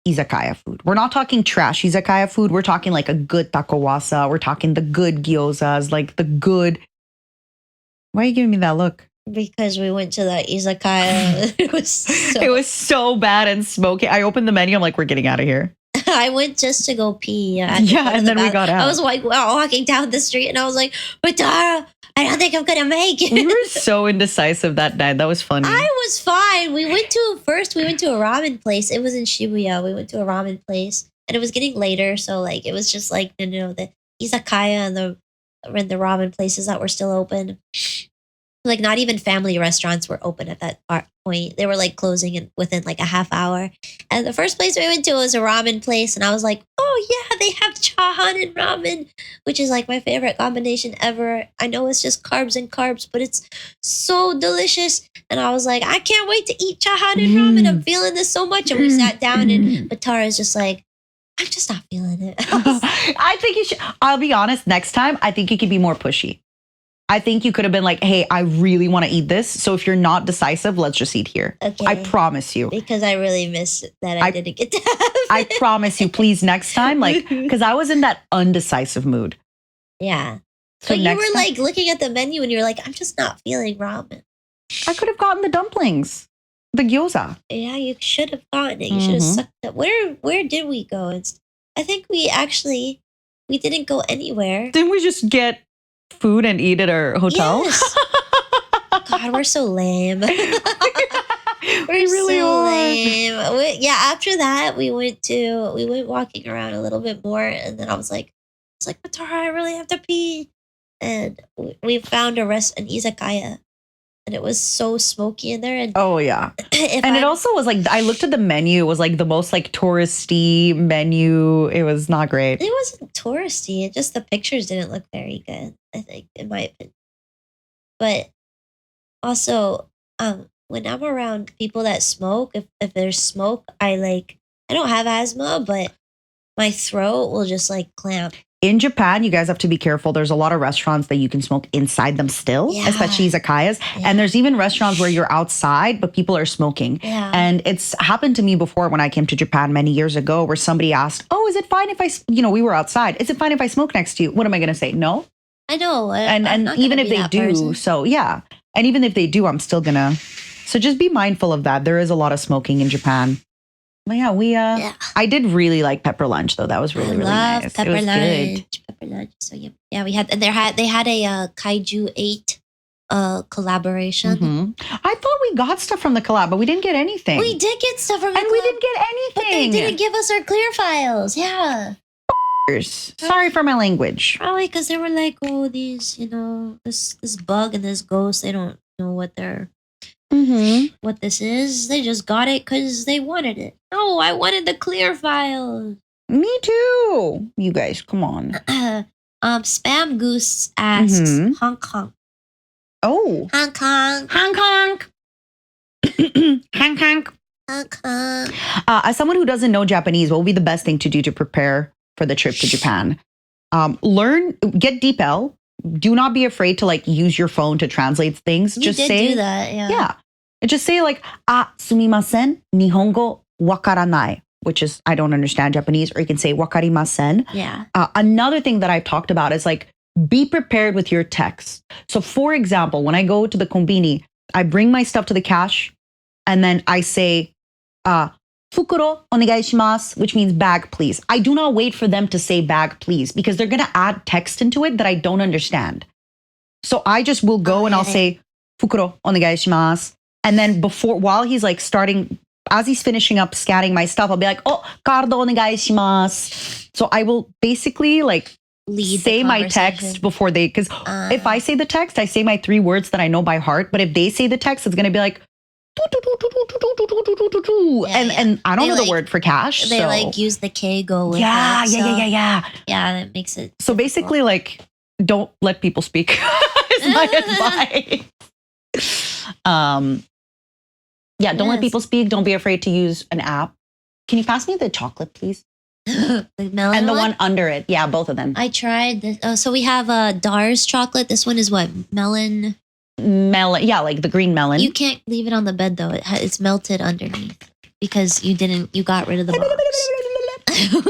izakaya food. We're not talking trash izakaya food. We're talking like a good takawasa. We're talking the good gyozas, like the good. Why are you giving me that look? Because we went to that izakaya. It was so bad and smoky. I opened the menu. I'm like, we're getting out of here. I went just to go pee. And then we got out. I was like walking down the street and I was like, Matara, I don't think I'm going to make it. We were so indecisive that night. That was funny. I was fine. We went to a ramen place. It was in Shibuya. We went to a ramen place and it was getting later. So like, it was just like, the izakaya and the ramen places that were still open. Like not even family restaurants were open at that point. They were like closing within like a half hour. And the first place we went to was a ramen place. And I was like, oh yeah, they have chahan and ramen, which is like my favorite combination ever. I know it's just carbs and carbs, but it's so delicious. And I was like, I can't wait to eat chahan and ramen. I'm feeling this so much. And we sat down and Matara's just like, I'm just not feeling it. I think you should. I'll be honest, next time, I think you could be more pushy. I think you could have been like, hey, I really want to eat this. So if you're not decisive, let's just eat here. Okay. I promise you. Because I really miss that I didn't get to have it. I promise you, please, next time. Like, because I was in that undecisive mood. Yeah. So but you were like looking at the menu and you're like, I'm just not feeling ramen. I could have gotten the dumplings. The gyoza. Yeah, you should have gotten it. You should have sucked up. Where did we go? I think we didn't go anywhere. Didn't we just get food and eat at our hotel? Yes. God, we're so lame. We're really so lame. After that, we went walking around a little bit more, and then I was like, Matara, I really have to pee. And we found an izakaya, and it was so smoky in there. And oh yeah, it also was like, I looked at the menu. It was like the most like touristy menu. It was not great. It wasn't touristy. It just the pictures didn't look very good, I think, in my opinion. But also, when I'm around people that smoke, if there's smoke, I don't have asthma, but my throat will just like clamp. In Japan, you guys have to be careful. There's a lot of restaurants that you can smoke inside them still, especially izakayas. Yeah. And there's even restaurants where you're outside, but people are smoking. Yeah. And it's happened to me before when I came to Japan many years ago, where somebody asked, "Oh, is it fine if we were outside. Is it fine if I smoke next to you?" What am I going to say? No. I know. And even if they do, person. So yeah. And even if they do, I'm still gonna. So just be mindful of that. There is a lot of smoking in Japan. But yeah, I did really like pepper lunch though. That was really nice. Pepper it was lunch. Good. Pepper lunch. So yeah, they had a Kaiju 8 collaboration. Mm-hmm. I thought we got stuff from the collab, but we didn't get anything. We did get stuff from the collab. And we didn't get anything. But they didn't give us our clear files. Yeah. Sorry for my language. Probably because they were like, oh, these, this bug and this ghost, they don't know what what this is. They just got it because they wanted it. No, I wanted the clear file. Me too. You guys, come on. Spam Goose asks Hong Kong. Oh. Hong Kong. Hong Kong. Hong Kong. Hong Kong. As someone who doesn't know Japanese, what would be the best thing to do to prepare for the trip to Japan? Get DeepL. Do not be afraid to use your phone to translate things. You did do that, yeah. Yeah. Just say sumimasen, nihongo wakaranai, which is I don't understand Japanese, or you can say wakarimasen. Yeah. Another thing that I've talked about is be prepared with your text. So for example, when I go to the konbini, I bring my stuff to the cash and then I say, Fukuro onegai shimasu, which means bag, please. I do not wait for them to say bag, please, because they're going to add text into it that I don't understand. So I just will go and I'll say, Fukuro onegai shimasu. And then while he's starting, as he's finishing up scanning my stuff, I'll be like, oh, card onegai shimasu. So I will basically say my text before because if I say the text, I say my 3 words that I know by heart. But if they say the text, it's going to be like, and I don't know the word for cash. They use the K go with yeah, it. Yeah, that makes it so difficult. Basically don't let people speak is my advice. Don't let people speak. Don't be afraid to use an app. Can you pass me the chocolate, please? The melon and the one under it. Yeah, both of them. I tried this. So we have Dar's chocolate. This one is what? Melon. Yeah, the green melon. You can't leave it on the bed though. It's melted underneath because you got rid of the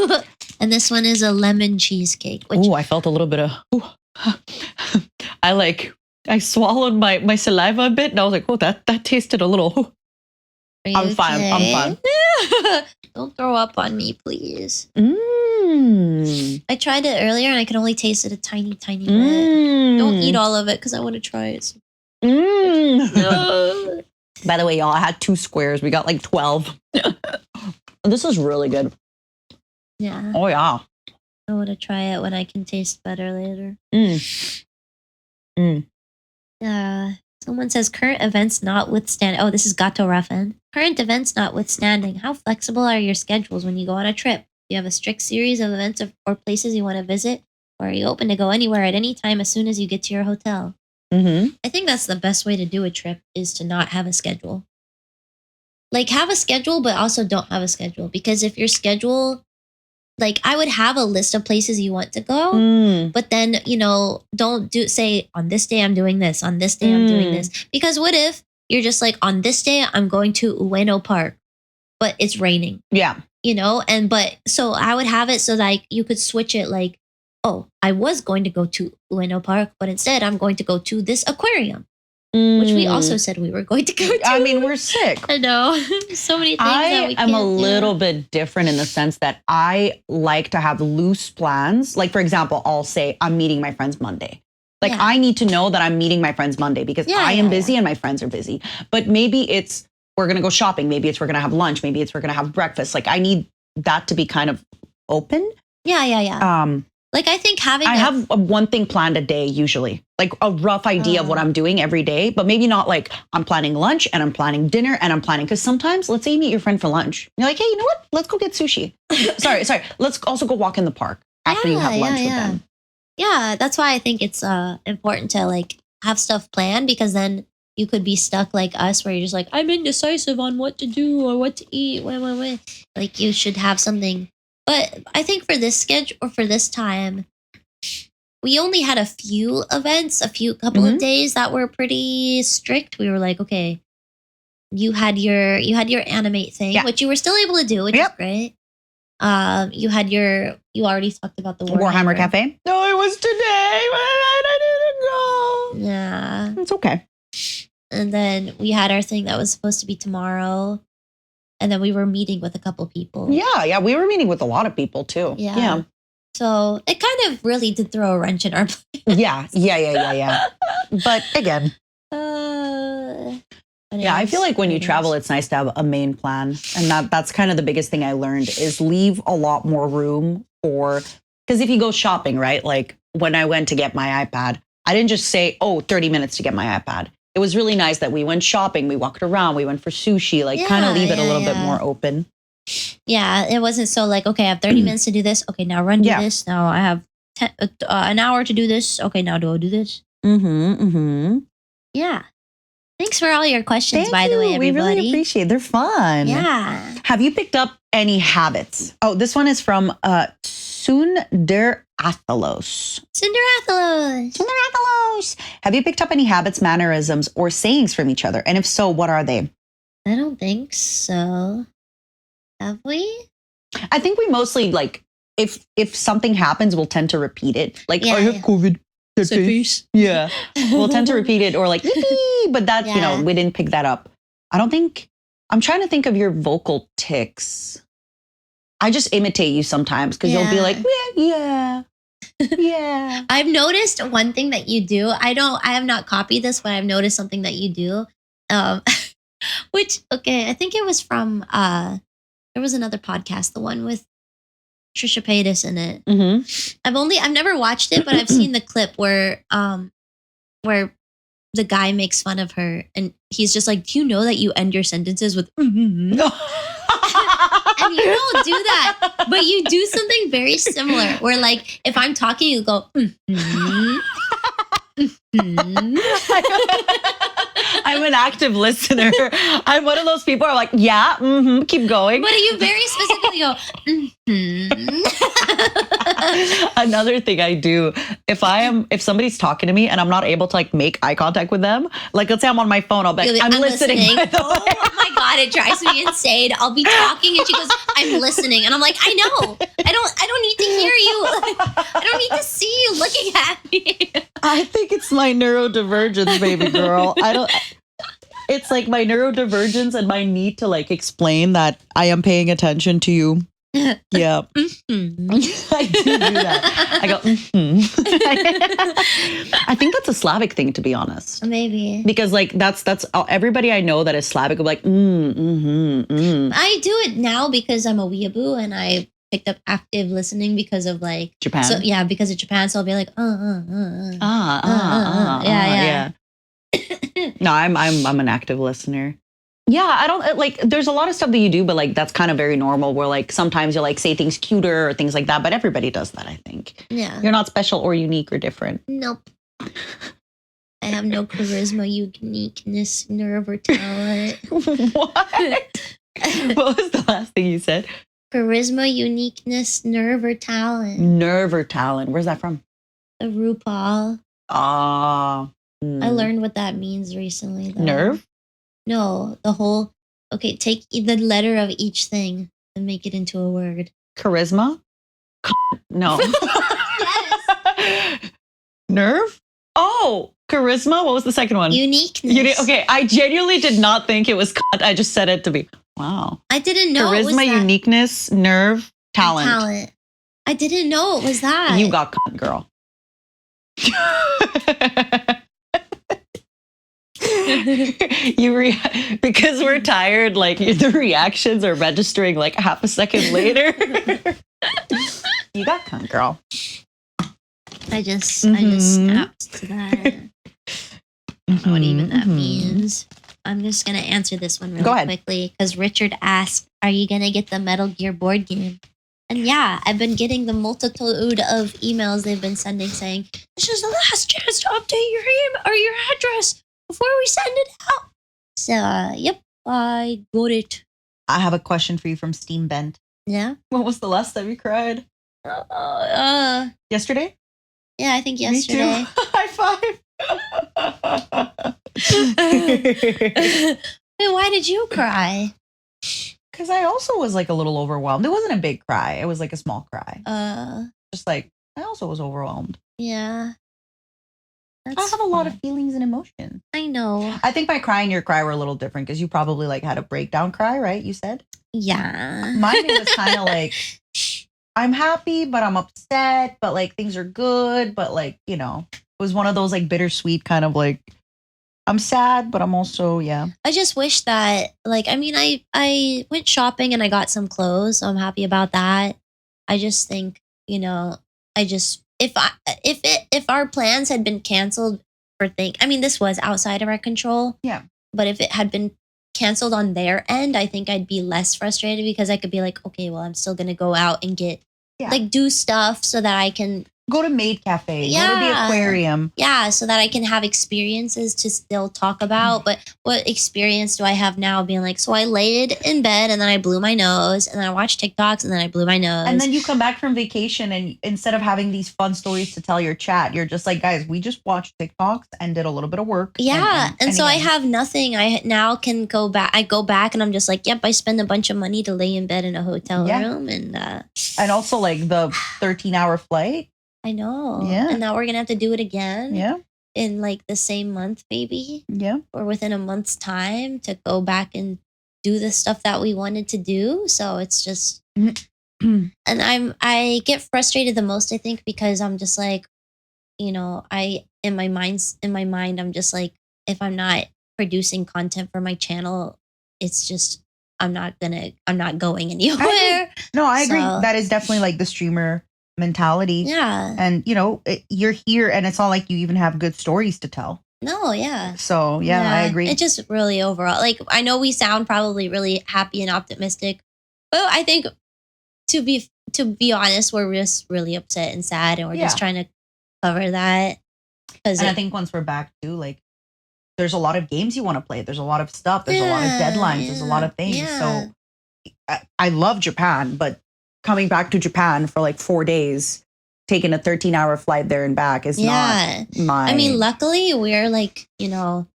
box. And this one is a lemon cheesecake. Oh, I felt a little bit of. I swallowed my saliva a bit, and I was like, oh, that tasted a little. I'm fine. Don't throw up on me, please. I tried it earlier, and I could only taste it a tiny, tiny bit. Don't eat all of it because I want to try it. By the way, y'all, I had 2 squares. We got 12. This is really good. Yeah. Oh, yeah. I want to try it when I can taste better later. Someone says, current events notwithstanding. Oh, this is Gato Raffen. Current events notwithstanding, how flexible are your schedules when you go on a trip? Do you have a strict series of events or places you want to visit? Or are you open to go anywhere at any time as soon as you get to your hotel? Mm-hmm. I think that's the best way to do a trip is to not have a schedule. Have a schedule, but also don't have a schedule. Because if your schedule, I would have a list of places you want to go, but then, don't say on this day I'm doing this, on this day I'm doing this. Because what if you're just on this day I'm going to Ueno Park, but it's raining. Yeah. So I would have it so you could switch it oh, I was going to go to Ueno Park, but instead I'm going to go to this aquarium, which we also said we were going to go to. I mean, we're sick. I know. So many things that we can't am a little bit different in the sense that I like to have loose plans. For example, I'll say I'm meeting my friends Monday. I need to know that I'm meeting my friends Monday because I am busy and my friends are busy. But maybe it's we're going to go shopping. Maybe it's we're going to have lunch. Maybe it's we're going to have breakfast. I need that to be kind of open. Yeah. I think I have one thing planned a day usually, a rough idea of what I'm doing every day, but maybe not I'm planning lunch and I'm planning dinner and I'm planning, because sometimes let's say you meet your friend for lunch. You're like, hey, you know what? Let's go get sushi. sorry. Let's also go walk in the park after you have lunch with them. Yeah, that's why I think it's important to have stuff planned, because then you could be stuck like us where you're just I'm indecisive on what to do or what to eat. You should have something. But I think for this schedule or for this time, we only had a few events, couple of days that were pretty strict. We were like, okay, you had your animate thing, which you were still able to do, which is great. You already talked about the Warhammer Cafe. No, it was today, but I didn't go. Yeah, it's okay. And then we had our thing that was supposed to be tomorrow, and then we were meeting with a couple people. Yeah, we were meeting with a lot of people too. Yeah. So it kind of really did throw a wrench in our plans. Yeah. But again. I feel like when you travel, it's nice to have a main plan. And that's kind of the biggest thing I learned is leave a lot more room for, because if you go shopping, right? Like when I went to get my iPad, I didn't just say, 30 minutes to get my iPad. It was really nice that we went shopping, we walked around, we went for sushi, like kind of leave it a little bit more open. Yeah, it wasn't so like, okay, I have 30 minutes to do this. Okay, now run do this. Now I have an hour to do this. Okay, now do this. Yeah. Thanks for all your questions, by the way, everybody. We really appreciate it. They're fun. Yeah. Have you picked up any habits? Oh, this one is from Sundarathalos. Sundarathalos. Have you picked up any habits, mannerisms, or sayings from each other? And if so, what are they? I don't think so. Have we? I think we mostly, like, if something happens, we'll tend to repeat it. Like, I have COVID. Yeah. We'll tend to repeat it or like, yippee, but that, we didn't pick that up. I'm trying to think of your vocal tics. I just imitate you sometimes because you'll be like, yeah. I've noticed one thing that you do. I have not copied this, but I've noticed something that you do. Which, okay, I think it was from, there was another podcast, the one with Trisha Paytas in it. I've never watched it, but I've seen the clip where the guy makes fun of her and he's just like, do you know that you end your sentences with and you don't do that, but you do something very similar where like if I'm talking you go I'm an active listener. I'm one of those people who are like, keep going. But you very specifically go, Another thing I do, if somebody's talking to me and I'm not able to like make eye contact with them, like let's say I'm on my phone, I'll be like, I'm listening. Oh my God, it drives me insane. I'll be talking and she goes, I'm listening. And I'm like, I know. I don't need to hear you. I don't need to see you looking at me. I think it's my neurodivergence, baby girl. It's like my neurodivergence and my need to like explain that I am paying attention to you. Yeah. I do that. I go, I think that's a Slavic thing, to be honest. Maybe. Because like that's everybody I know that is Slavic will be like, I do it now because I'm a weeaboo and I picked up active listening because of like Japan. So yeah, because of Japan. So I'll be like, yeah. No, I'm an active listener. Yeah, I don't like. There's a lot of stuff that you do, but like that's kind of very normal. Where like sometimes you like say things cuter or things like that, but everybody does that. I think. Yeah. You're not special or unique or different. Nope. I have no charisma, uniqueness, nerve, or talent. What? What was the last thing you said? Charisma, uniqueness, nerve, or talent. Nerve or talent. Where's that from? A RuPaul. I learned what that means recently. Though. Nerve? No, the whole. Okay, take the letter of each thing and make it into a word. Charisma? No. Yes. Nerve? Oh, charisma. What was the second one? Uniqueness. Okay, I genuinely did not think it was. I just said it to be. Wow. I didn't know. Charisma, it was that. Uniqueness, nerve, talent. Talent. I didn't know it was that. You got girl. Because we're tired, like the reactions are registering like half a second later. You got cunt, girl. I just snapped to that. I don't know what even that means. I'm just gonna answer this one really quickly because Richard asked, "Are you gonna get the Metal Gear board game?" And yeah, I've been getting the multitude of emails they've been sending saying, "This is the last chance to update your email or your address before we send it out." So, yep, I got it. I have a question for you from Steam Bent. Yeah? When was the last time you cried? Yesterday. Yesterday? Yeah, I think yesterday. High five. Wait, why did you cry? Because I also was like a little overwhelmed. It wasn't a big cry. It was like a small cry. Just like, I also was overwhelmed. Yeah. I have a lot of feelings and emotions. I know. I think my cry and your cry were a little different because you probably like had a breakdown cry, right? You said? Yeah. Mine was kind of like, I'm happy, but I'm upset, but like things are good. But like, you know, it was one of those like bittersweet kind of like, I'm sad, but I'm also, yeah. I just wish that, like, I mean, I went shopping and I got some clothes, so I'm happy about that. I just think, you know, if our plans had been canceled I mean, this was outside of our control. Yeah. But if it had been canceled on their end, I think I'd be less frustrated because I could be like, okay, well, I'm still gonna go out and get like do stuff so that I can go to Maid Cafe, go to the aquarium. Yeah, so that I can have experiences to still talk about. But what experience do I have now being like, so I laid in bed and then I blew my nose and then I watched TikToks and then I blew my nose. And then you come back from vacation and instead of having these fun stories to tell your chat, you're just like, guys, we just watched TikToks and did a little bit of work. Yeah. And so I have nothing. I now can go back. I go back and I'm just like, yep, I spend a bunch of money to lay in bed in a hotel room. And also like the 13-hour flight. I know. Yeah. And now we're going to have to do it again. Yeah. In like the same month, maybe. Yeah. Or within a month's time to go back and do the stuff that we wanted to do. So it's just, and I get frustrated the most, I think, because I'm just like, you know, in my mind, I'm just like, if I'm not producing content for my channel, it's just, I'm not going anywhere. I agree. That is definitely like the streamer mentality. Yeah. And you know, you're here and it's not like you even have good stories to tell. No, yeah. So yeah, I agree. It just really overall, like, I know we sound probably really happy and optimistic, but I think to be honest, we're just really upset and sad and we're just trying to cover that. And I think once we're back too, like there's a lot of games you want to play. There's a lot of stuff. There's a lot of deadlines. There's a lot of things. So I love Japan, but coming back to Japan for like 4 days, taking a 13-hour flight there and back is not my... I mean, luckily we're like, you know,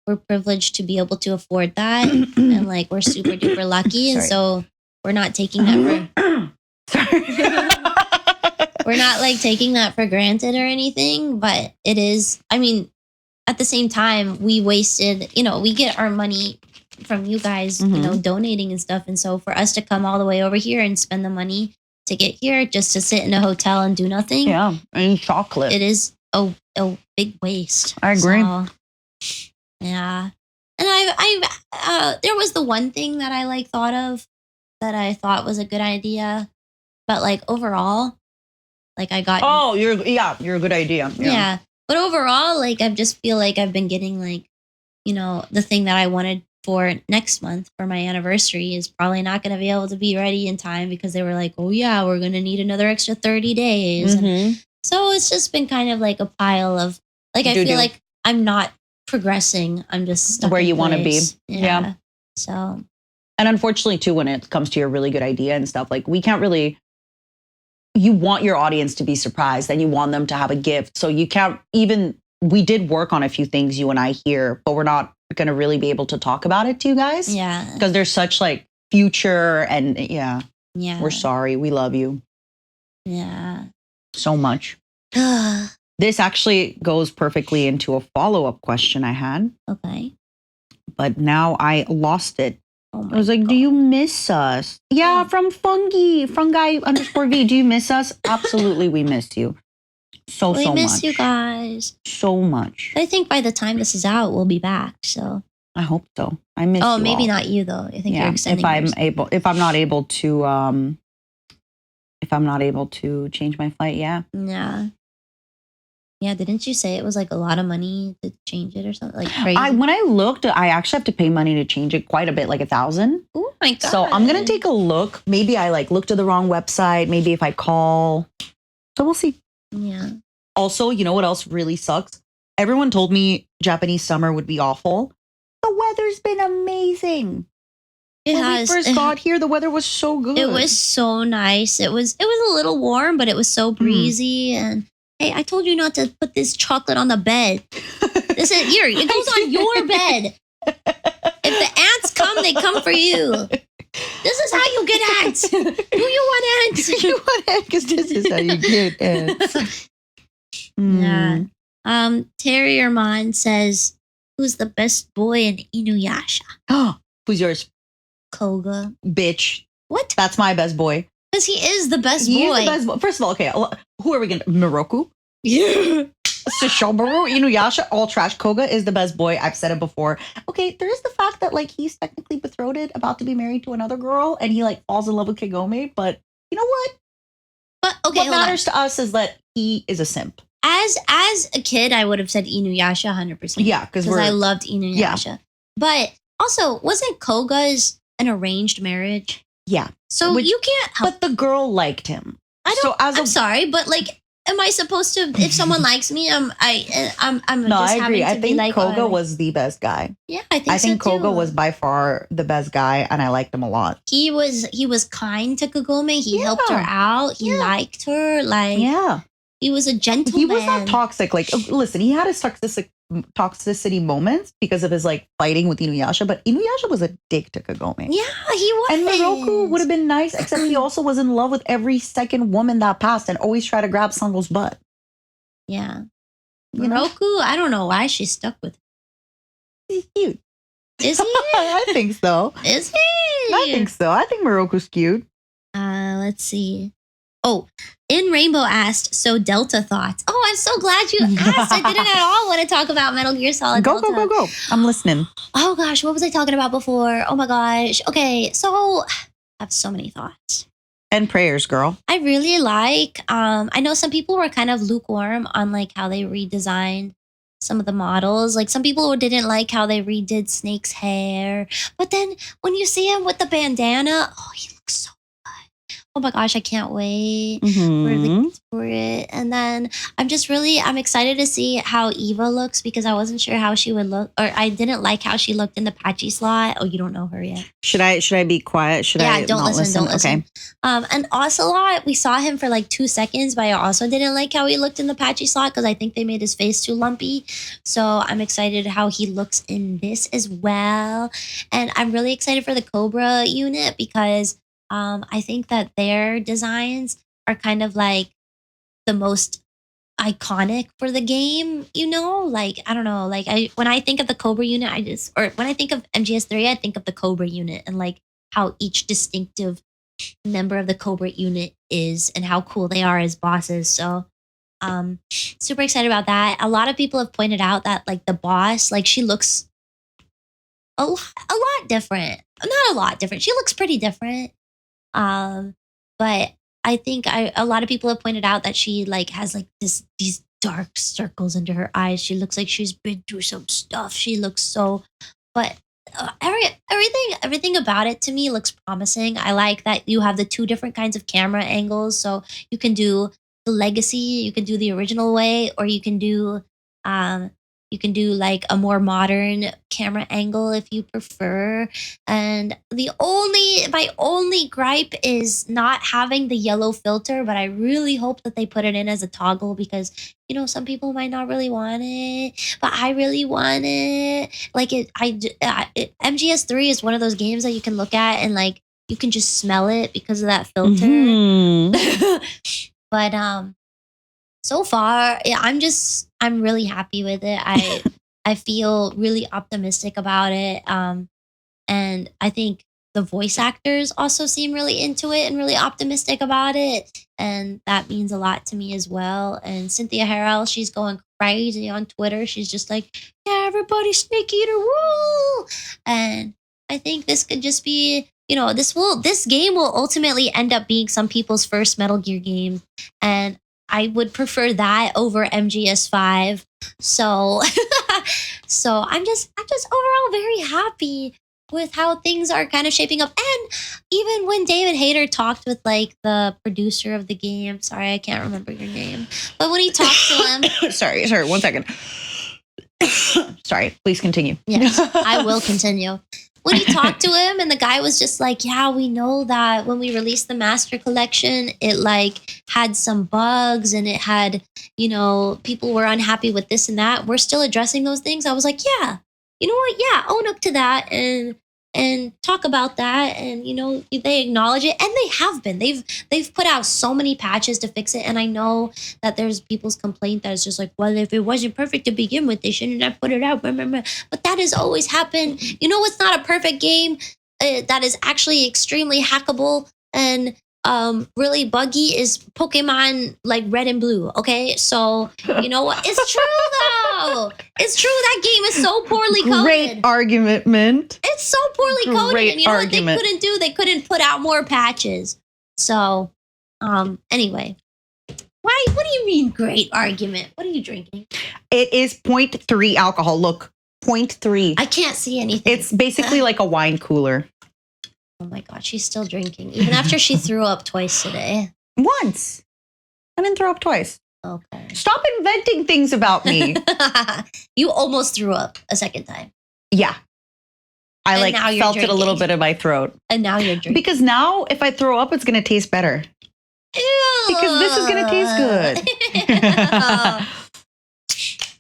we're privileged to be able to afford that. And like, we're super duper lucky. And so we're not taking that we're not like taking that for granted or anything, but it is, I mean, at the same time, we wasted, you know, we get our money from you guys, you know, donating and stuff. And so for us to come all the way over here and spend the money to get here just to sit in a hotel and do nothing. Yeah. And chocolate. It is a big waste. I agree. So, yeah. And I there was the one thing that I like thought of that I thought was a good idea, but like overall, like I got. Oh, you're a good idea. Yeah. But overall, like I just feel like I've been getting like, you know, the thing that I wanted for next month for my anniversary is probably not going to be able to be ready in time because they were like, oh yeah, we're going to need another extra 30 days. And so it's just been kind of like a pile of like, I feel like I'm not progressing. I'm just stuck where you want to be. Yeah. So. And unfortunately too, when it comes to your really good idea and stuff, like we can't really, you want your audience to be surprised and you want them to have a gift. So you can't even, we did work on a few things you and I here, but we're not going to really be able to talk about it to you guys. Yeah. Because there's such like future and yeah. We're sorry. We love you. Yeah. So much. This actually goes perfectly into a follow-up question I had. Okay. But now I lost it. Oh I was like, do you miss us? Yeah, from fungi_V. Do you miss us? Absolutely, we miss you. So much. We miss you guys. So much. I think by the time this is out, we'll be back. So I hope so. I miss you. Oh, maybe all. not you though. I think you're extending. If I'm not able to change my flight, yeah. Yeah. Yeah, didn't you say it was like a lot of money to change it or something? Like crazy? When I looked, I actually have to pay money to change it quite a bit, like $1,000. Oh my God. So I'm going to take a look. Maybe I like looked at the wrong website. Maybe if I call. So we'll see. Yeah. Also, you know what else really sucks? Everyone told me Japanese summer would be awful. The weather's been amazing. When we first got here, the weather was so good. It was so nice. It was a little warm, but it was so breezy and Hey, I told you not to put this chocolate on the bed. This is here. It goes on your bed. If the ants come, they come for you. This is how you get ants. Do you want ants? You want ants? Because this is how you get ants. Yeah. Terriermon says, "Who's the best boy in InuYasha?" Who's yours? Koga. Bitch. What? That's my best boy. Because he is the best boy. He is the best boy. First of all, okay, who are we going to... Miroku? Yeah. Shishomaru, InuYasha, all trash. Koga is the best boy. I've said it before. Okay, there is the fact that like he's technically betrothed, about to be married to another girl, and he like falls in love with Kagome. But you know what? But okay, what matters to us is that he is a simp. As a kid, I would have said InuYasha 100%. Yeah, because I loved InuYasha. Yeah. But also, wasn't Koga's an arranged marriage? Yeah. So you can't help. But the girl liked him. I'm sorry, but like, am I supposed to? If someone likes me, I'm no, just I agree. I think like, Koga was the best guy. Yeah, I think so Koga too. was by far the best guy, and I liked him a lot. He was kind to Kagome. He helped her out. He liked her. Like, yeah, he was a gentleman. He was not toxic. Like, listen, he had his toxicity moments because of his like fighting with InuYasha, but InuYasha was a dick to Kagome. Yeah, he was. And Miroku would have been nice, except he also was in love with every second woman that passed and always tried to grab Sango's butt. Yeah. Miroku, I don't know why she's stuck with him. He's cute. Is he? I think so. Is he? I think so. I think Miroku's cute. Let's see. Oh, In Rainbow asked, so Delta thoughts. Oh, I'm so glad you asked. I didn't at all want to talk about Metal Gear Solid Delta. Go. I'm listening. Oh gosh, what was I talking about before? Oh my gosh. Okay, so I have so many thoughts. And prayers, girl. I really like, I know some people were kind of lukewarm on like how they redesigned some of the models. Like some people didn't like how they redid Snake's hair. But then when you see him with the bandana, oh, he looks so good. Oh my gosh, I can't wait for it. And then I'm excited to see how Eva looks because I wasn't sure how she would look, or I didn't like how she looked in the patchy slot. Oh, you don't know her yet. Should I be quiet? Don't listen. Okay. And Ocelot, we saw him for like 2 seconds, but I also didn't like how he looked in the patchy slot because I think they made his face too lumpy. So I'm excited how he looks in this as well. And I'm really excited for the Cobra unit because I think that their designs are kind of like the most iconic for the game, like I don't know, like when I think of the Cobra unit, when I think of MGS3, I think of the Cobra unit and like how each distinctive member of the Cobra unit is and how cool they are as bosses. So super excited about that. A lot of people have pointed out that like the boss, like she looks a lot different. Not a lot different. She looks pretty different. But I think a lot of people have pointed out that she like has like these dark circles under her eyes. She looks like she's been through some stuff. She looks so, but everything about it to me looks promising. I like that you have the 2 different kinds of camera angles, so you can do the legacy, you can do the original way, or you can do like a more modern camera angle if you prefer. And my only gripe is not having the yellow filter, but I really hope that they put it in as a toggle because, some people might not really want it, but I really want it. Like MGS3 is one of those games that you can look at and like, you can just smell it because of that filter. Mm-hmm. But, so far, yeah, I'm really happy with it. I feel really optimistic about it. And I think the voice actors also seem really into it and really optimistic about it. And that means a lot to me as well. And Cynthia Harrell, she's going crazy on Twitter. She's just like, yeah, everybody Snake Eater, woo! And I think this could just be, this game will ultimately end up being some people's first Metal Gear game. And I would prefer that over MGS5. So I'm just overall very happy with how things are kind of shaping up. And even when David Hayter talked with like the producer of the game, sorry, I can't remember your name, but when he talked to him, sorry, 1 second. Sorry, please continue. Yes, I will continue. when he talked to him and the guy was just like, yeah, we know that when we released the master collection, it like had some bugs and it had, you know, people were unhappy with this and that. We're still addressing those things. I was like, yeah, you know what? Yeah, own up to that and talk about that, and you know they acknowledge it, and they have been. They've put out so many patches to fix it, and I know that there's people's complaint that it's just like, well, if it wasn't perfect to begin with, they shouldn't have put it out. But that has always happened. You know what's not a perfect game that is actually extremely hackable and really buggy is Pokemon like Red and Blue. Okay, so you know what? It's true though. It's true. That game is so poorly coded. Great argument, Mint. It's so poorly coded. Great And you know argument. what they couldn't do? They couldn't put out more patches. So, anyway. Why? What do you mean great argument? What are you drinking? It is 0.3 alcohol. Look, 0.3. I can't see anything. It's basically like a wine cooler. Oh my God, she's still drinking. Even after she threw up twice today. Once. I didn't throw up twice. Okay. Stop inventing things about me. You almost threw up a second time. Yeah. I And like now you're felt it a little drinking. bit in my throat. And now you're drinking. Because now if I throw up, it's going to taste better. Ew. Because this is going to taste good.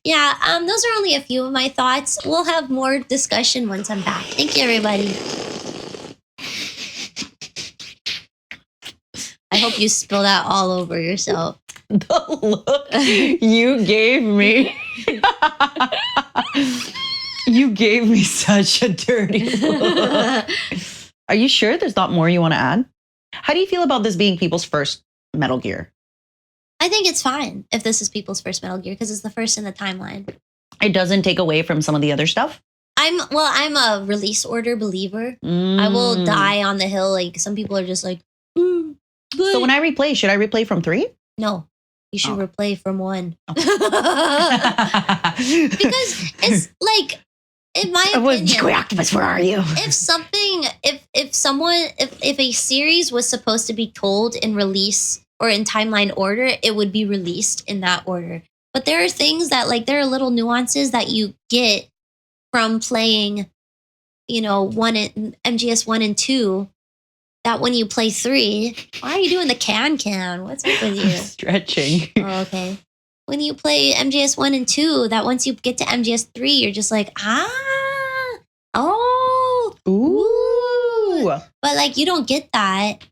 Yeah, those are only a few of my thoughts. We'll have more discussion once I'm back. Thank you, everybody. I hope you spilled that all over yourself. The look you gave me. You gave me such a dirty look. Are you sure there's not more you want to add? How do you feel about this being people's first Metal Gear? I think it's fine if this is people's first Metal Gear because it's the first in the timeline. It doesn't take away from some of the other stuff? I'm a release order believer. I will die on the hill. Like some people are just like, So when I replay, should I replay from 3? No, you should replay from 1. Okay. Because it's like, in my opinion, Octopus, where are you? If a series was supposed to be told in release or in timeline order, it would be released in that order. But there are things that like there are little nuances that you get from playing, you know, MGS 1 and 2. That when you play 3, why are you doing the can? What's up with you? Stretching. Oh, okay. When you play MGS 1 and 2, that once you get to MGS 3, you're just like, ooh. But like you don't get that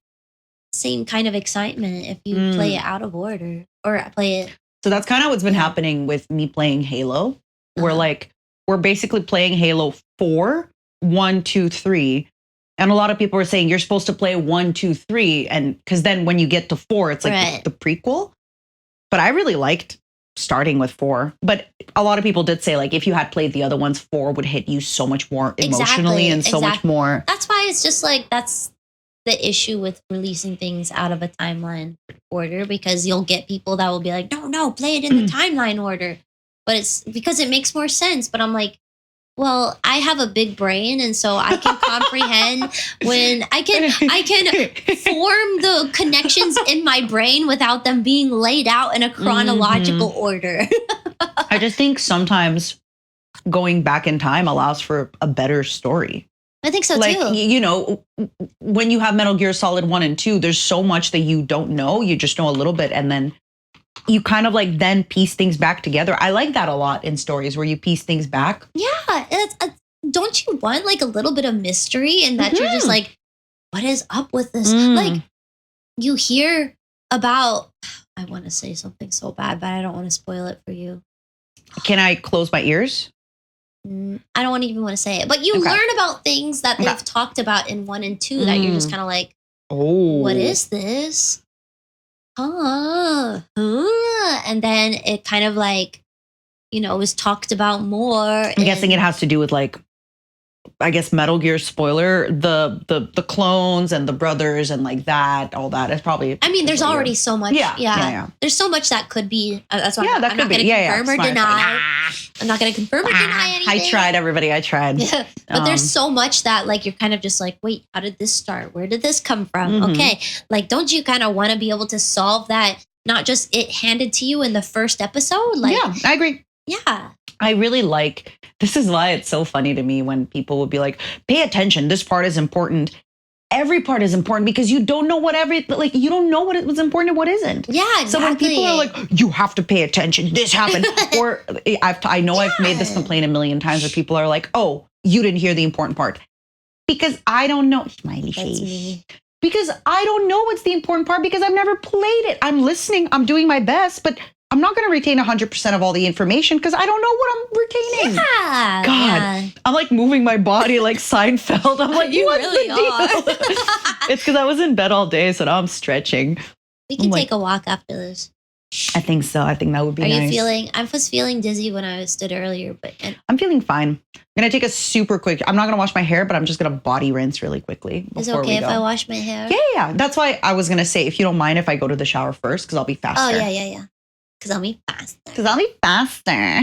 same kind of excitement if you play it out of order or play it. So that's kind of what's been happening with me playing Halo. We're basically playing Halo 4, 1, 2, 3. And a lot of people are saying you're supposed to play 1, 2, 3. And because then when you get to 4, it's like the prequel. But I really liked starting with 4. But a lot of people did say like if you had played the other ones, 4 would hit you so much more emotionally and so much more. That's why it's just like that's the issue with releasing things out of a timeline order, because you'll get people that will be like, no, play it in the timeline order. But it's because it makes more sense. But I'm like, well, I have a big brain, and so I can comprehend when I can form the connections in my brain without them being laid out in a chronological order. I just think sometimes going back in time allows for a better story. I think so like, too. You know, when you have Metal Gear Solid 1 and 2, there's so much that you don't know. You just know a little bit, and then you kind of like then piece things back together. I like that a lot in stories where you piece things back. Yeah. Don't you want like a little bit of mystery and that you're just like, what is up with this? Like you hear about, I want to say something so bad, but I don't want to spoil it for you. Can I close my ears? I don't even want to say it, but you learn about things that they've talked about in 1 and 2 that you're just kind of like, what is this? And then it kind of like, you know, was talked about more. I'm guessing it has to do with like, I guess Metal Gear spoiler, the clones and the brothers and like that, all that is probably. I mean, there's already so much. Yeah. There's so much that could be. That's why I'm not going to confirm or deny. I'm not going to confirm or deny anything. I tried, everybody. I tried. Yeah. But there's so much that like you're kind of just like, wait, how did this start? Where did this come from? Okay, like don't you kind of want to be able to solve that? Not just it handed to you in the first episode. Like, yeah, I agree. Yeah. I really like, this is why it's so funny to me when people will be like, pay attention, this part is important. Every part is important because you don't know you don't know what was important and what isn't. Yeah, exactly. So when people are like, you have to pay attention, this happened. Or I know I've made this complaint a million times where people are like, oh, you didn't hear the important part. Because I don't know. Smiley face. Me. Because I don't know what's the important part because I've never played it. I'm listening. I'm doing my best, but I'm not going to retain 100% of all the information because I don't know what I'm retaining. Yeah. God, yeah. I'm like moving my body like Seinfeld. I'm like, you what's really the deal? It's because I was in bed all day, so now I'm stretching. We can take a walk after this. I think so. I think that would be nice. Are you feeling? I was feeling dizzy when I stood earlier, but I'm feeling fine. I'm gonna take a super quick. I'm not gonna wash my hair, but I'm just gonna body rinse really quickly. Is it okay if I wash my hair? Yeah. That's why I was gonna say if you don't mind if I go to the shower first, because I'll be faster. Oh yeah. Because I'll be faster.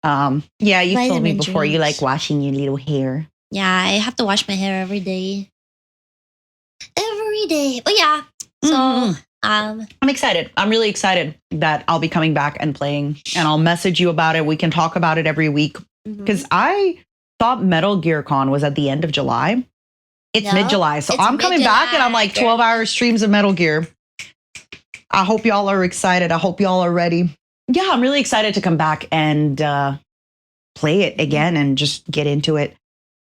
Yeah, you told me before you like washing your little hair. Yeah, I have to wash my hair every day. But yeah, so I'm excited. I'm really excited that I'll be coming back and playing, and I'll message you about it. We can talk about it every week because I thought Metal Gear Con was at the end of July. It's mid-July, so I'm coming back and I'm like 12-hour streams of Metal Gear. I hope y'all are excited. I hope y'all are ready. Yeah, I'm really excited to come back and play it again and just get into it.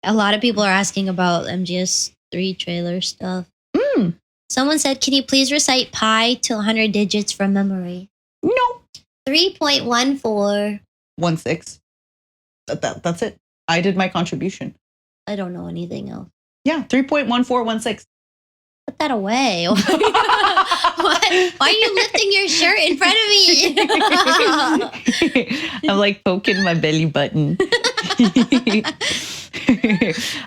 A lot of people are asking about MGS3 trailer stuff. Someone said, can you please recite pi to 100 digits from memory? No. 3.14. 16. That's it. I did my contribution. I don't know anything else. Yeah, 3.1416. Put that away. Why are you lifting your shirt in front of me? I'm like poking my belly button.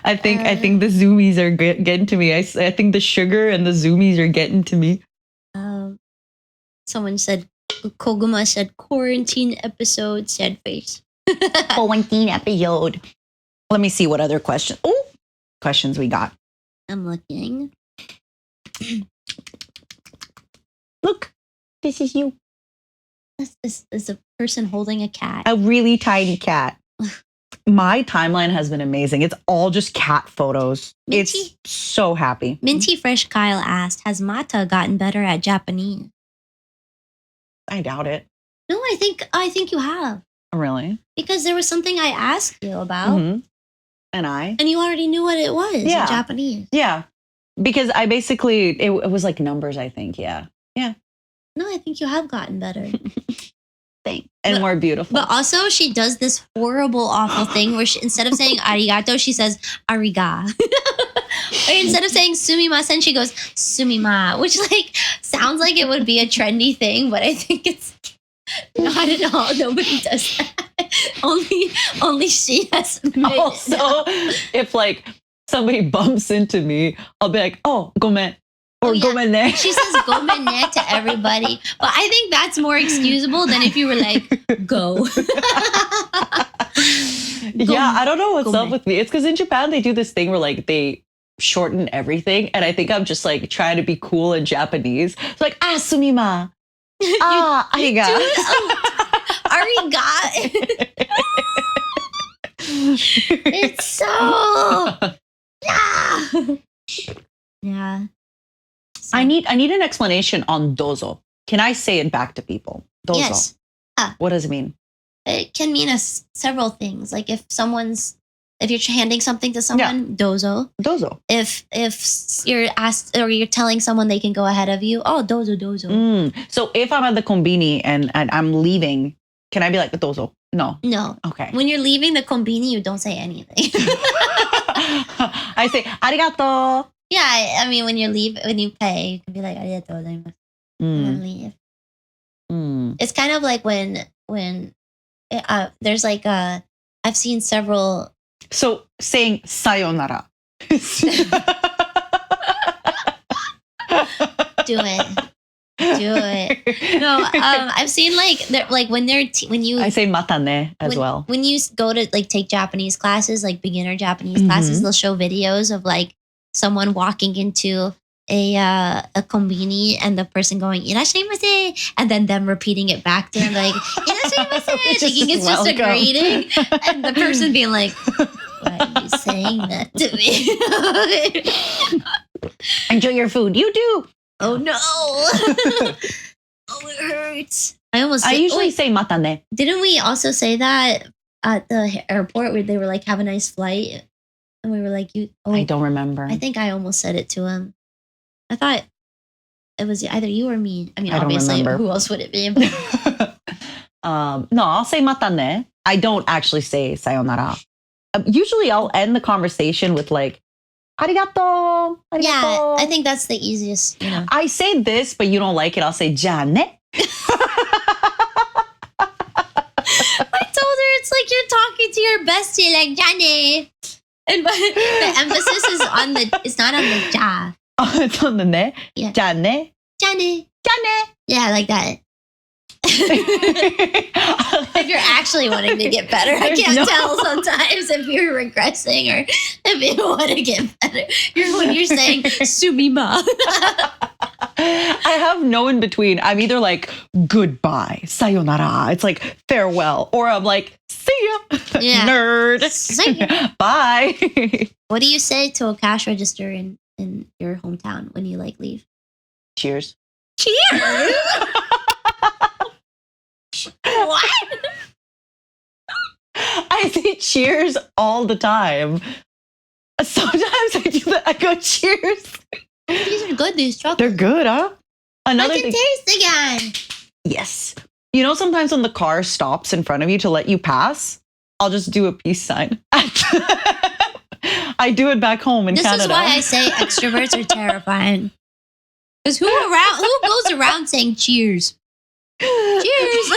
I think the zoomies are getting to me. I think the sugar and the zoomies are getting to me. Someone said, Koguma said, quarantine episode, sad face. Quarantine episode. Let me see what other questions we got. I'm looking. Look, this is you. This is a person holding a cat. A really tiny cat. My timeline has been amazing. It's all just cat photos. It's so happy. Minty Fresh Kyle asked, has Mata gotten better at Japanese? I doubt it. No, I think you have. Really? Because there was something I asked you about. Mm-hmm. And you already knew what it was in Japanese. Yeah. Because I basically, it was like numbers, I think. Yeah. No, I think you have gotten better. Thanks. And more beautiful. But also, she does this horrible, awful thing where instead of saying arigato, she says ariga. Or instead of saying sumimasen, she goes sumima, which sounds like it would be a trendy thing, but I think it's not at all. Nobody does that. Only she has made Also, if somebody bumps into me, I'll be like, oh, gomen. Or gomenne. She says gomenne to everybody. But I think that's more excusable than if you were like, go. Yeah, I don't know what's up with me. It's because in Japan, they do this thing where they shorten everything. And I think I'm just trying to be cool in Japanese. It's like, sumima. Ariga. Ariga. It's so... Yeah. I need an explanation on dozo. Can I say it back to people? Dozo. Yes. What does it mean? It can mean several things. Like if you're handing something to someone, dozo. Dozo. If you're asked or you're telling someone they can go ahead of you, dozo. So if I'm at the konbini and I'm leaving, can I be like dozo? No. Okay. When you're leaving the konbini, you don't say anything. I say arigato. Yeah, I mean when you pay, you can be like arigatou gozaimasu and then leave. It's kind of like when there's I've seen several. So saying sayonara. Do it. No, I've seen when you. I say mata ne as well. When you go to take Japanese classes, beginner Japanese classes, they'll show videos of someone walking into a konbini and the person going "irashaimase" and then them repeating it back to them like "irashaimase," thinking it's just a greeting, and the person being like, "Why are you saying that to me?" Enjoy your food. You do. Oh no! Oh, it hurts. I usually say "mata ne." Didn't we also say that at the airport where they were like, "Have a nice flight," and we were like, "You." Oh, I don't remember. I think I almost said it to him. I thought it was either you or me. I mean, obviously, who else would it be? No, I'll say "mata ne." I don't actually say "sayonara." Usually, I'll end the conversation with like "arigato." Arigato. Yeah, I think that's the easiest. You know. I say this, but you don't like it. I'll say "ja ne." I told her it's like you're talking to your bestie, like Johnny. And the emphasis is on the. It's not on the ja. Oh, it's on the ne. Yeah. Ja ne. Johnny. Johnny. Yeah, like that. If you're actually wanting to get better, I can't tell sometimes if you're regressing or if you want to get better. When you're saying "sumima." I have no in between. I'm either like goodbye, sayonara. It's like farewell, or I'm like see ya, nerd. See ya. Bye. What do you say to a cash register in your hometown when you like leave? Cheers. Cheers. What? I say cheers all the time. Sometimes I do that. I go cheers. These are good. These chocolates. They're good, huh? Another I can taste again. Yes. You know, sometimes when the car stops in front of you to let you pass, I'll just do a peace sign. I do it back home in Canada. This is why I say extroverts are terrifying. Because who goes around saying cheers? Cheers.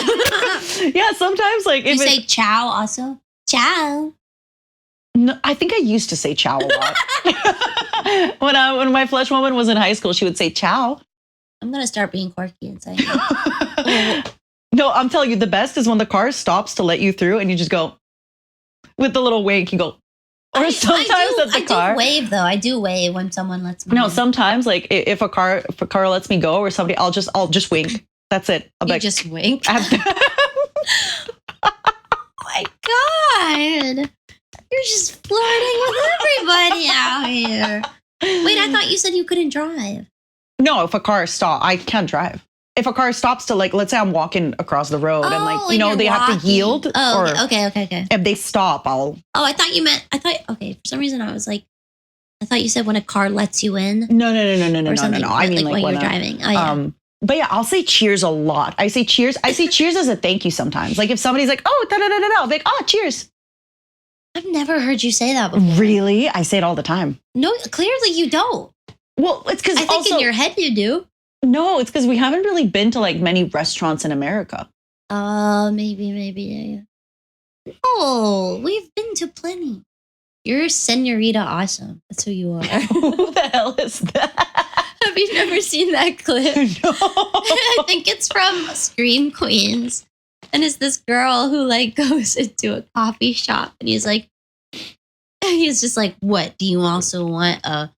Yeah, sometimes like if you say ciao also. Ciao. No, I think I used to say ciao a lot. When my flesh woman was in high school, she would say ciao. I'm gonna start being quirky and saying that. No, I'm telling you, the best is when the car stops to let you through and you just go with the little wink, you go. Or sometimes at the car. I do wave though. I do wave when someone lets me. No, sometimes like if a car lets me go or somebody, I'll just wink. That's it. I'll just wink. Oh my God. You're just flirting with everybody out here. Wait, I thought you said you couldn't drive. No, if a car stops, I can't drive. If a car stops to like, let's say I'm walking across the road and like, they have to yield. Oh, okay. If they stop, I'll. Oh, okay. For some reason I was like, I thought you said when a car lets you in. No. I mean like when you're driving. Oh, yeah. But yeah, I'll say cheers a lot. I say cheers as a thank you sometimes. Like if somebody's like, oh, I'll be like, oh, cheers. I've never heard you say that before. Really? I say it all the time. No, clearly you don't. Well, it's because I think in your head you do. No, it's because we haven't really been to like many restaurants in America. Maybe, yeah. Oh, we've been to plenty. You're Senorita Awesome. That's who you are. Who the hell is that? Have you never seen that clip? No. I think it's from Scream Queens. And it's this girl who like goes into a coffee shop and he's just like, what? Do you also want a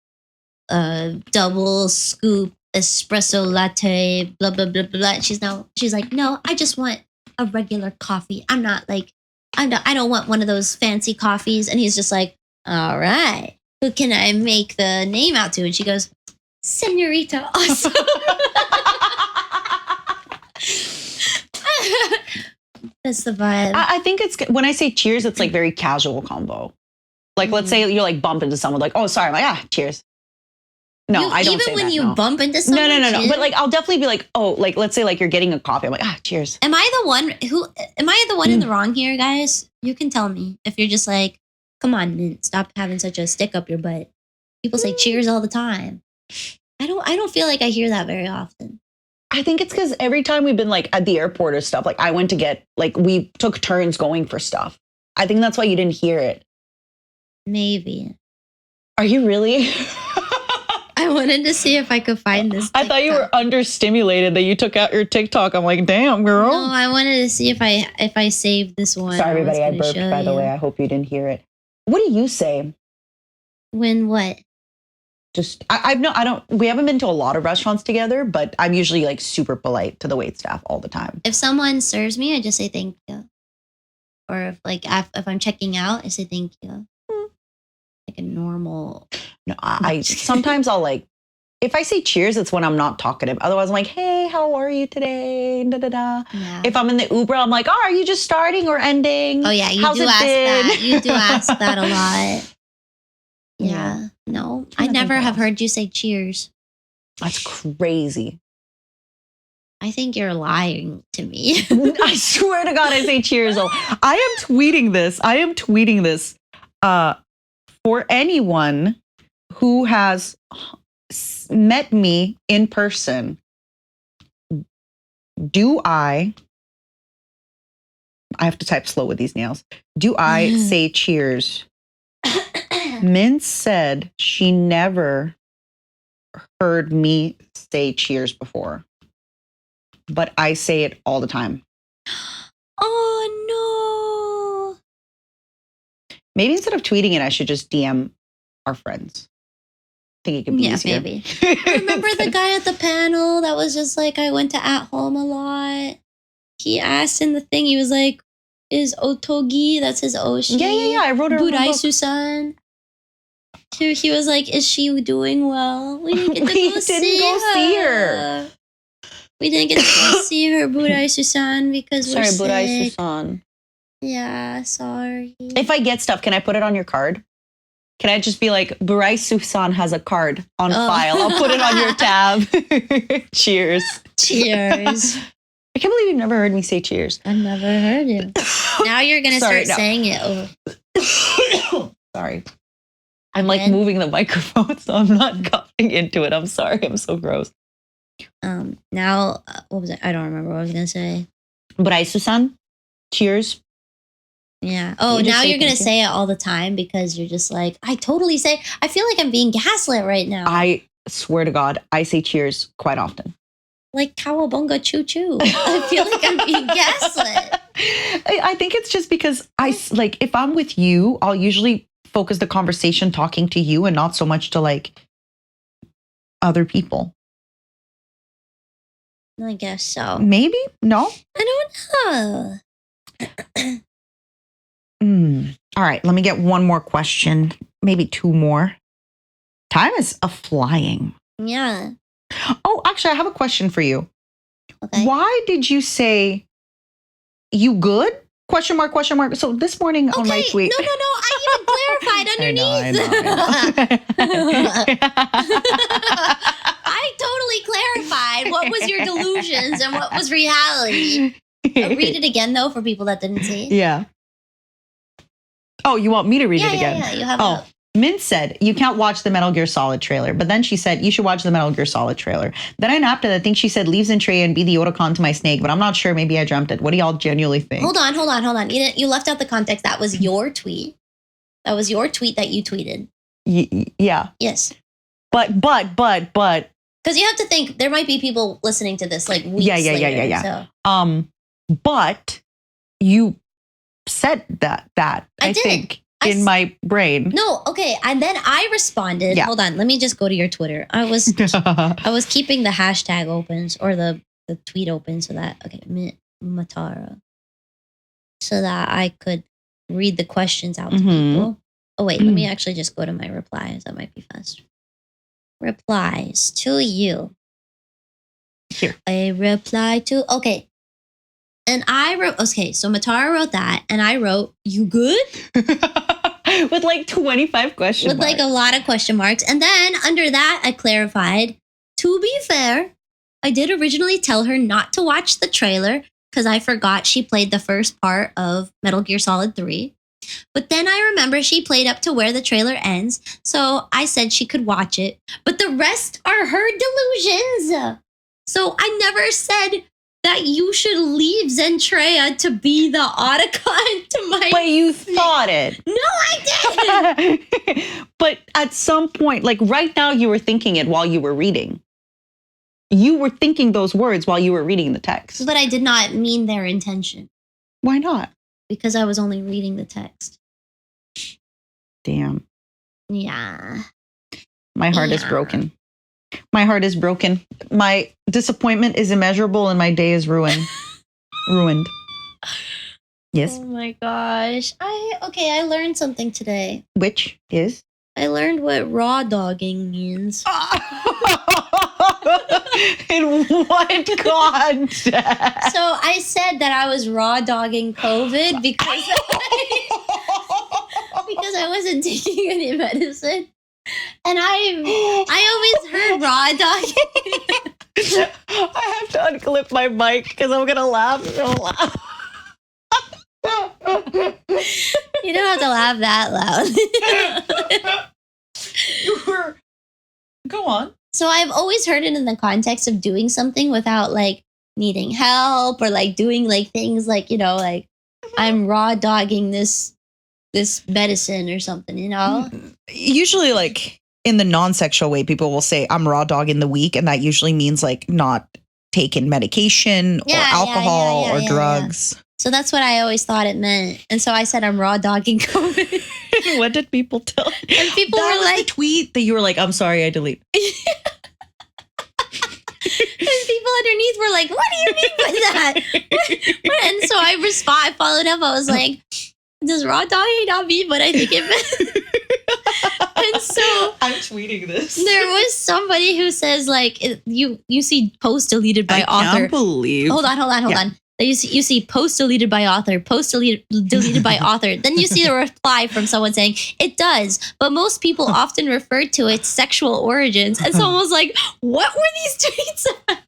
double scoop espresso latte, blah, blah, blah, blah. She's like, no, I just want a regular coffee. I don't want one of those fancy coffees. And he's just like, all right, who can I make the name out to? And she goes, Senorita Awesome. That's the vibe. I think it's, when I say cheers, it's like very casual combo. Like, let's say you're like bump into someone like, oh, sorry. I'm like, cheers. No, I don't say that. Even when you bump into someone? No. But like, I'll definitely be like, oh, like, let's say like you're getting a coffee. I'm like, cheers. Am I the one in the wrong here, guys? You can tell me if you're just like, come on, stop having such a stick up your butt. People say cheers all the time. I don't feel like I hear that very often. I think it's because every time we've been like at the airport or stuff, like I went to get, like we took turns going for stuff. I think that's why you didn't hear it. Maybe. Are you really? I wanted to see if I could find this TikTok. I thought you were understimulated that you took out your TikTok. I'm like, damn, girl. No, I wanted to see if I saved this one. Sorry, everybody. I burped, by the way. I hope you didn't hear it. What do you say? When what? we haven't been to a lot of restaurants together, but I'm usually like super polite to the wait staff all the time. If someone serves me, I just say thank you. Or if I'm checking out, I say thank you. Like a normal. No, I sometimes I'll like, if I say cheers, it's when I'm not talkative. Otherwise, I'm like, hey, how are you today? Da, da, da. Yeah. If I'm in the Uber, I'm like, oh, are you just starting or ending? Oh, yeah, you do ask that. You do ask that a lot. Yeah. No, I never have heard you say cheers. That's crazy. I think you're lying to me. I swear to God, I say cheers. I am tweeting this for anyone who has met me in person. Do I have to type slow with these nails. Do I say cheers? Min said she never heard me say cheers before, but I say it all the time. Oh, no. Maybe instead of tweeting it, I should just DM our friends. I think it could be easier. Maybe. Remember the guy at the panel that was just like, I went to At Home a lot? He asked in the thing, he was like, is Otogi, that's his Oshi? Yeah. I wrote her Burai Susan. He was like, is she doing well? We didn't get to go see her. We didn't get to go see her, Burai Susan, because we're sick. Sorry, Burai Susan. Yeah, sorry. If I get stuff, can I put it on your card? Can I just be like, Burai Susan has a card on file. I'll put it on your tab. Cheers. Cheers. I can't believe you've never heard me say cheers. I've never heard you. Now you're going to start saying it. Sorry. I'm like moving the microphone, so I'm not coughing into it. I'm sorry. I'm so gross. Now, what was it? I don't remember what I was going to say. Burai Susan, cheers. Yeah. Oh, now you're going to say it all the time because you're just like, I feel like I'm being gaslit right now. I swear to God, I say cheers quite often. Like Cowabunga Choo Choo. I feel like I'm being gaslit. I think it's just because if I'm with you, I'll usually focus the conversation talking to you and not so much to like other people. I guess so. Maybe? No? I don't know. All right, let me get one more question. Maybe two more. Time is a-flying. Yeah. Oh, actually, I have a question for you. Okay. Why did you say you good? Question mark. So this morning on my tweet. No. I even clarified underneath. I totally clarified what was your delusions and what was reality. Read it again, though, for people that didn't see. Yeah. Oh, you want me to read it again? Yeah, you have it. Mint said, you can't watch the Metal Gear Solid trailer. But then she said, you should watch the Metal Gear Solid trailer. Then I napped it. I think she said, leaves in tray and be the Otacon to my snake. But I'm not sure. Maybe I dreamt it. What do y'all genuinely think? Hold on. You left out the context. That was your tweet. That was your tweet that you tweeted. Yeah. Yes. But. Because you have to think, there might be people listening to this like weeks later. Yeah. So. But you said that I think. In my brain. No, okay. And then I responded. Yeah. Hold on. Let me just go to your Twitter. I was keeping the hashtag open or the tweet open so that, Matara. So that I could read the questions out to people. Oh, wait. Let me actually just go to my replies. That might be faster. Replies to you. Here. A reply to, okay. And I wrote, so Matara wrote that, and I wrote, you good? With like 25 question marks. With like a lot of question marks. And then under that, I clarified, to be fair, I did originally tell her not to watch the trailer because I forgot she played the first part of Metal Gear Solid 3. But then I remember she played up to where the trailer ends. So I said she could watch it. But the rest are her delusions. So I never said that you should leave Zentreya to be the Otacon to my... But you thought it. No, I didn't. But at some point, like right now, you were thinking it while you were reading. You were thinking those words while you were reading the text. But I did not mean their intention. Why not? Because I was only reading the text. Damn. Yeah. My heart is broken. My heart is broken. My disappointment is immeasurable and my day is ruined. Ruined. Yes. Oh my gosh. I learned something today. Which is? I learned what raw dogging means. In what context? So I said that I was raw dogging COVID because because I wasn't taking any medicine. And I always heard raw dogging. I have to unclip my mic because I'm gonna laugh so loud. You don't have to laugh that loud. Go on. So I've always heard it in the context of doing something without like needing help or like doing like things like, you know, like I'm raw dogging this medicine or something, you know? Usually like in the non-sexual way, people will say I'm raw dogging the week. And that usually means like not taking medication or alcohol or drugs. Yeah. So that's what I always thought it meant. And so I said I'm raw dogging COVID. What did people tell you? And people were like, the tweet that you were like, I'm sorry, I delete. And people underneath were like, what do you mean by that? And so I followed up. I was like, does raw dogging not mean what I think it meant? And so I'm tweeting this. There was somebody who says like you see post deleted by author. I can't believe. Hold on. You see post deleted by author, post deleted by author. Then you see a reply from someone saying, it does, but most people often refer to its sexual origins. And someone was like, what were these tweets about?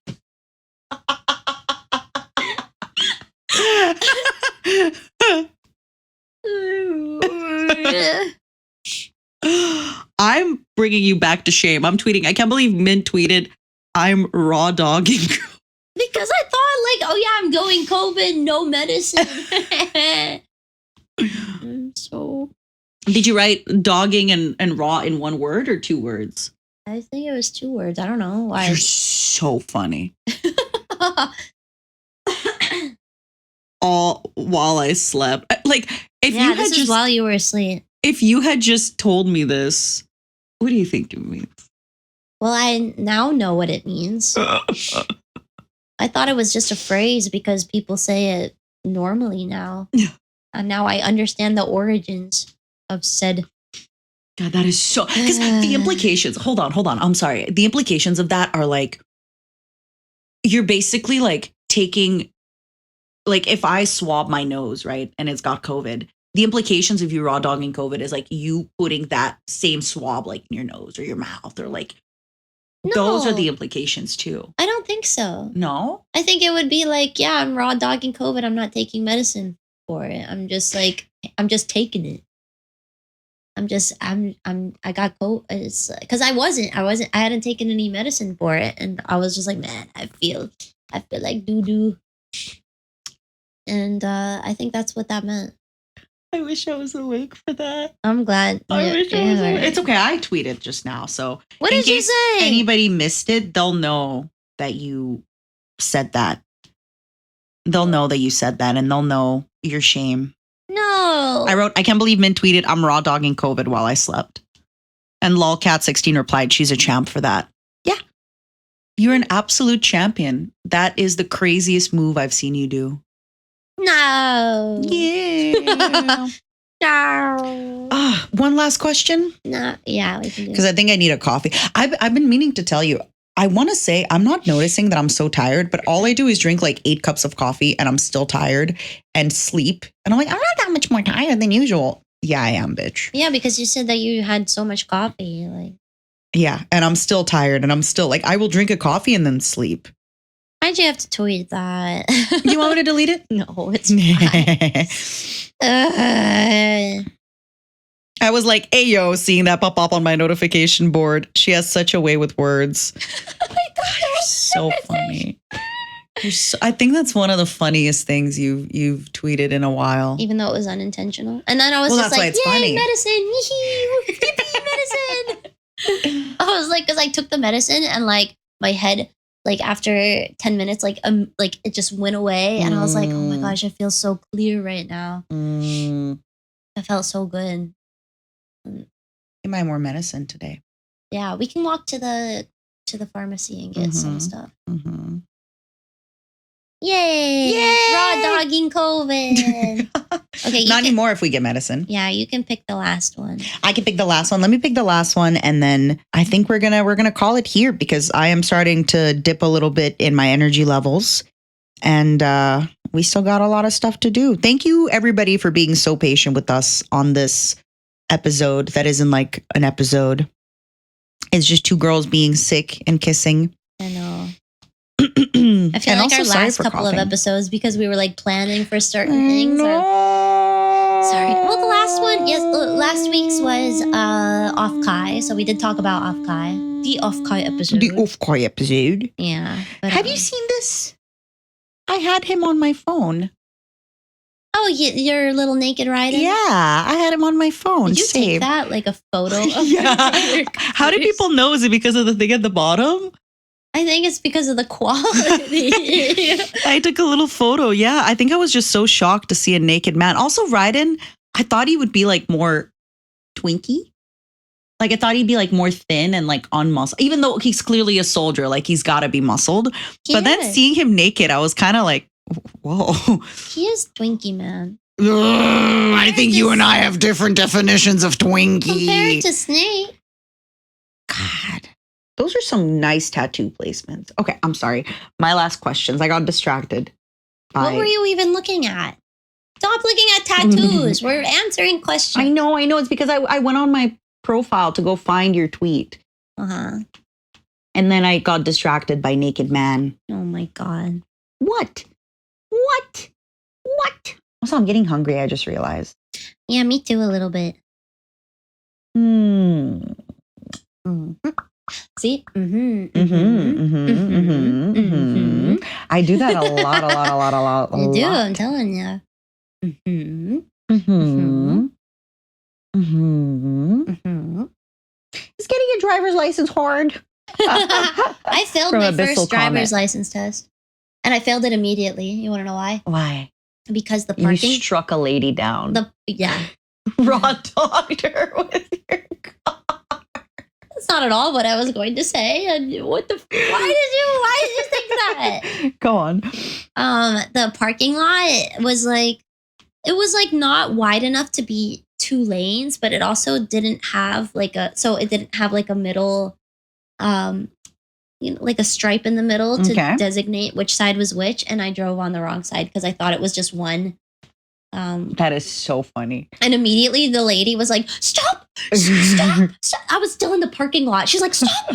I'm bringing you back to shame. I'm tweeting. I can't believe Mint tweeted, I'm raw dogging. Because I thought like, oh yeah, I'm going COVID, no medicine. So did you write dogging and raw in one word or two words? I think it was 2 words. I don't know why. You're so funny. All while I slept. Like if you had this just is while you were asleep. If you had just told me this, what do you think it means? Well, I now know what it means. I thought it was just a phrase because people say it normally now. Yeah. And now I understand the origins of said. God, that is so... Because the implications... Hold on. I'm sorry. The implications of that are like... You're basically like taking... Like if I swab my nose, right? And it's got COVID. The implications of you raw dogging COVID is like you putting that same swab like in your nose or your mouth or like... No, those are the implications too. I don't think so. No? I think it would be like, yeah, I'm raw dogging COVID. I'm not taking medicine for it. I'm just taking it. I got COVID. It's because I hadn't taken any medicine for it. And I was just like, man, I feel like doo-doo. And I think that's what that meant. I wish I was awake for that. I'm glad. I wish I was awake. It's okay. I tweeted just now. So what did you say? Anybody missed it, they'll know that you said that. They'll know that you said that and they'll know your shame. No. I wrote, I can't believe Mint tweeted, I'm raw dogging COVID while I slept. And lolcat16 replied, she's a champ for that. Yeah. You're an absolute champion. That is the craziest move I've seen you do. No. Yeah. No. One last question. No. Yeah, we can do. Because I think I need a coffee. I've been meaning to tell you. I want to say I'm not noticing that I'm so tired, but all I do is drink like 8 cups of coffee and I'm still tired and sleep. And I'm like, I'm not that much more tired than usual. Yeah, I am, bitch. Yeah, because you said that you had so much coffee. Like. Yeah, and I'm still tired and I'm still like, I will drink a coffee and then sleep. Why'd you have to tweet that? You want me to delete it? No, it's fine. I was like, ayo, seeing that pop up on my notification board. She has such a way with words. Oh my God, you're so funny. I think that's one of the funniest things you've tweeted in a while. Even though it was unintentional. And then I was just like, yay, funny. Medicine. Medicine. I was like, because I took the medicine and like my head, like after 10 minutes, like it just went away. And I was like, oh my gosh, I feel so clear right now. I felt so good. Get my more medicine today. Yeah, we can walk to the pharmacy and get some stuff. Mm-hmm. Yay! Raw dogging COVID. Okay, not anymore if we get medicine. Yeah, you can pick the last one. I can pick the last one. Let me pick the last one, and then I think we're gonna call it here because I am starting to dip a little bit in my energy levels, and we still got a lot of stuff to do. Thank you everybody for being so patient with us on this episode. That isn't like an episode. It's just two girls being sick and kissing. I know. I feel like our last couple of episodes, because we were like planning for certain things. Sorry. Well, the last one, yes, last week's was Off Kai. So we did talk about Off Kai. The Off Kai episode. The Off Kai episode. Yeah. But, have you seen this? I had him on my phone. Oh, your little naked rider? Yeah, I had him on my phone. Did you take that like a photo of yeah. How do people know? Is it because of the thing at the bottom? I think it's because of the quality. I took a little photo. Yeah, I think I was just so shocked to see a naked man. Also, Raiden, I thought he would be like more twinky. Like I thought he'd be like more thin and like unmuscled, even though he's clearly a soldier. Like he's got to be muscled. But then seeing him naked, I was kind of like, whoa. He is twinky, man. I think you and I have different definitions of twinky. Compared to Snake. God. Those are some nice tattoo placements. Okay, I'm sorry. My last questions. I got distracted. What were you even looking at? Stop looking at tattoos. We're answering questions. I know. It's because I went on my profile to go find your tweet. Uh-huh. And then I got distracted by naked man. Oh my God. What? Also, I'm getting hungry, I just realized. Yeah, me too, a little bit. See? I do that a lot. You do, I'm telling you. Is getting a driver's license hard? I failed my first driver's license test. And I failed it immediately. You want to know why? Why? Because the parking... You struck a lady down. Yeah. Raw dogged her with your car. That's not at all what I was going to say. And why did you think that? Go on. The parking lot was like, it was like not wide enough to be 2 lanes, but it also didn't have like a middle, like a stripe in the middle to designate which side was which. And I drove on the wrong side because I thought it was just one. That is so funny. And immediately the lady was like, stop. I was still in the parking lot. She's like, stop.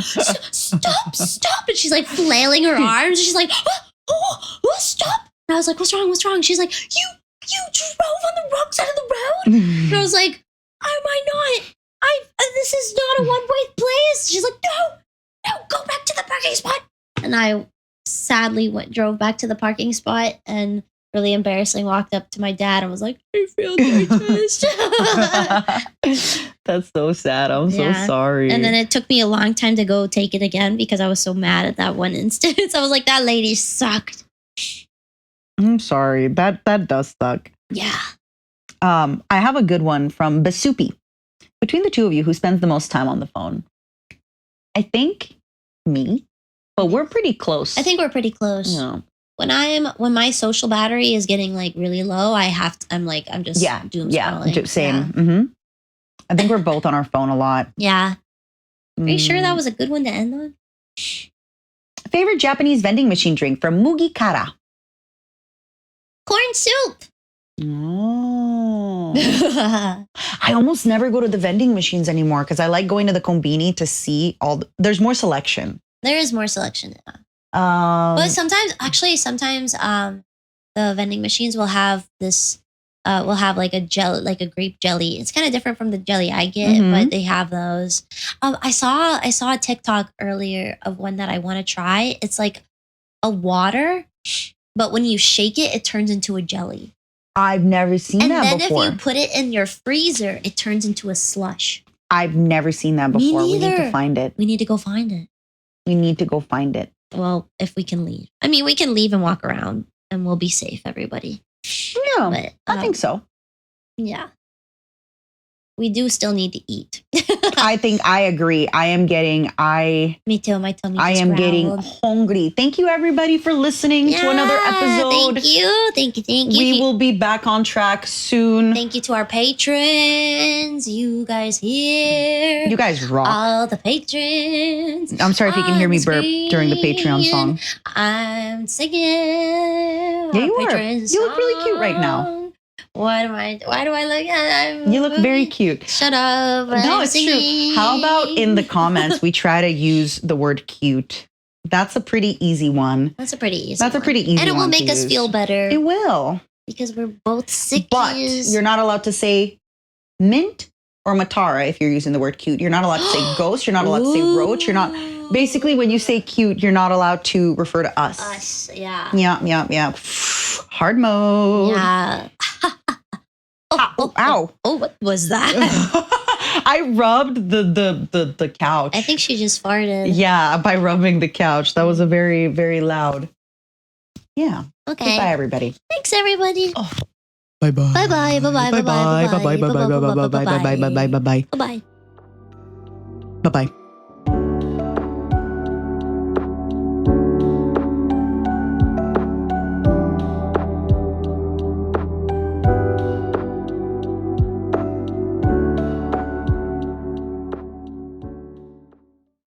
And she's like flailing her arms. And she's like, stop. And I was like, what's wrong? She's like, you drove on the wrong side of the road. And I was like, am I not? This is not a one-way place. She's like, no, go back to the parking spot. And I sadly drove back to the parking spot and really embarrassingly walked up to my dad and was like, I failed my test. That's so sad. I'm so sorry. And then it took me a long time to go take it again because I was so mad at that one instance. I was like, that lady sucked. I'm sorry. That does suck. Yeah. I have a good one from Basupi. Between the two of you, who spends the most time on the phone? I think me, but we're pretty close. I think we're pretty close. Yeah. When my social battery is getting like really low, I'm just doom scrolling. Yeah, same. Yeah. Mm-hmm. I think we're both on our phone a lot. Yeah. Are you sure that was a good one to end on? Favorite Japanese vending machine drink from Mugi Kara? Corn soup. Oh. I almost never go to the vending machines anymore because I like going to the kombini to see there's more selection. There is more selection. But sometimes the vending machines will have this, will have like a jelly, like a grape jelly. It's kind of different from the jelly I get, but they have those. I saw a TikTok earlier of one that I want to try. It's like a water, but when you shake it, it turns into a jelly. I've never seen that before. And then if you put it in your freezer, it turns into a slush. I've never seen that before. We need to find it. We need to go find it. We need to go find it. Well, if we can leave. I mean, we can leave and walk around and we'll be safe, everybody. Yeah, but, I think so. Yeah. we do still need to eat. I think I agree. Me too. My tummy I just am growled. getting hungry. Thank you, everybody, for listening to another episode. Thank you. We will be back on track soon. Thank you to our patrons. You guys here. You guys rock. All the patrons. I'm sorry if you can hear me burp during the Patreon song. I'm singing. Yeah, you are. You look really cute right now. Why do I look at You look very cute. Shut up. No, it's true. How about in the comments we try to use the word cute? That's a pretty easy one. That's a pretty easy one. And it will make us feel better. It will. Because we're both sick. But you're not allowed to say mint or Matara if you're using the word cute. You're not allowed to say ghost. You're not allowed to say roach. You're not. Basically, when you say cute, you're not allowed to refer to us. Us, yeah. Yeah. Hard mode. Yeah. Ow. Oh, what was that? I rubbed the couch. I think she just farted. Yeah, by rubbing the couch. That was a very, very loud. Yeah. Okay. Goodbye, everybody. Thanks, everybody. Oh. Bye-bye. Bye-bye. Bye-bye. Bye-bye. Bye-bye. Bye-bye. Bye-bye. Bye-bye. Bye-bye. Bye-bye. Bye-bye.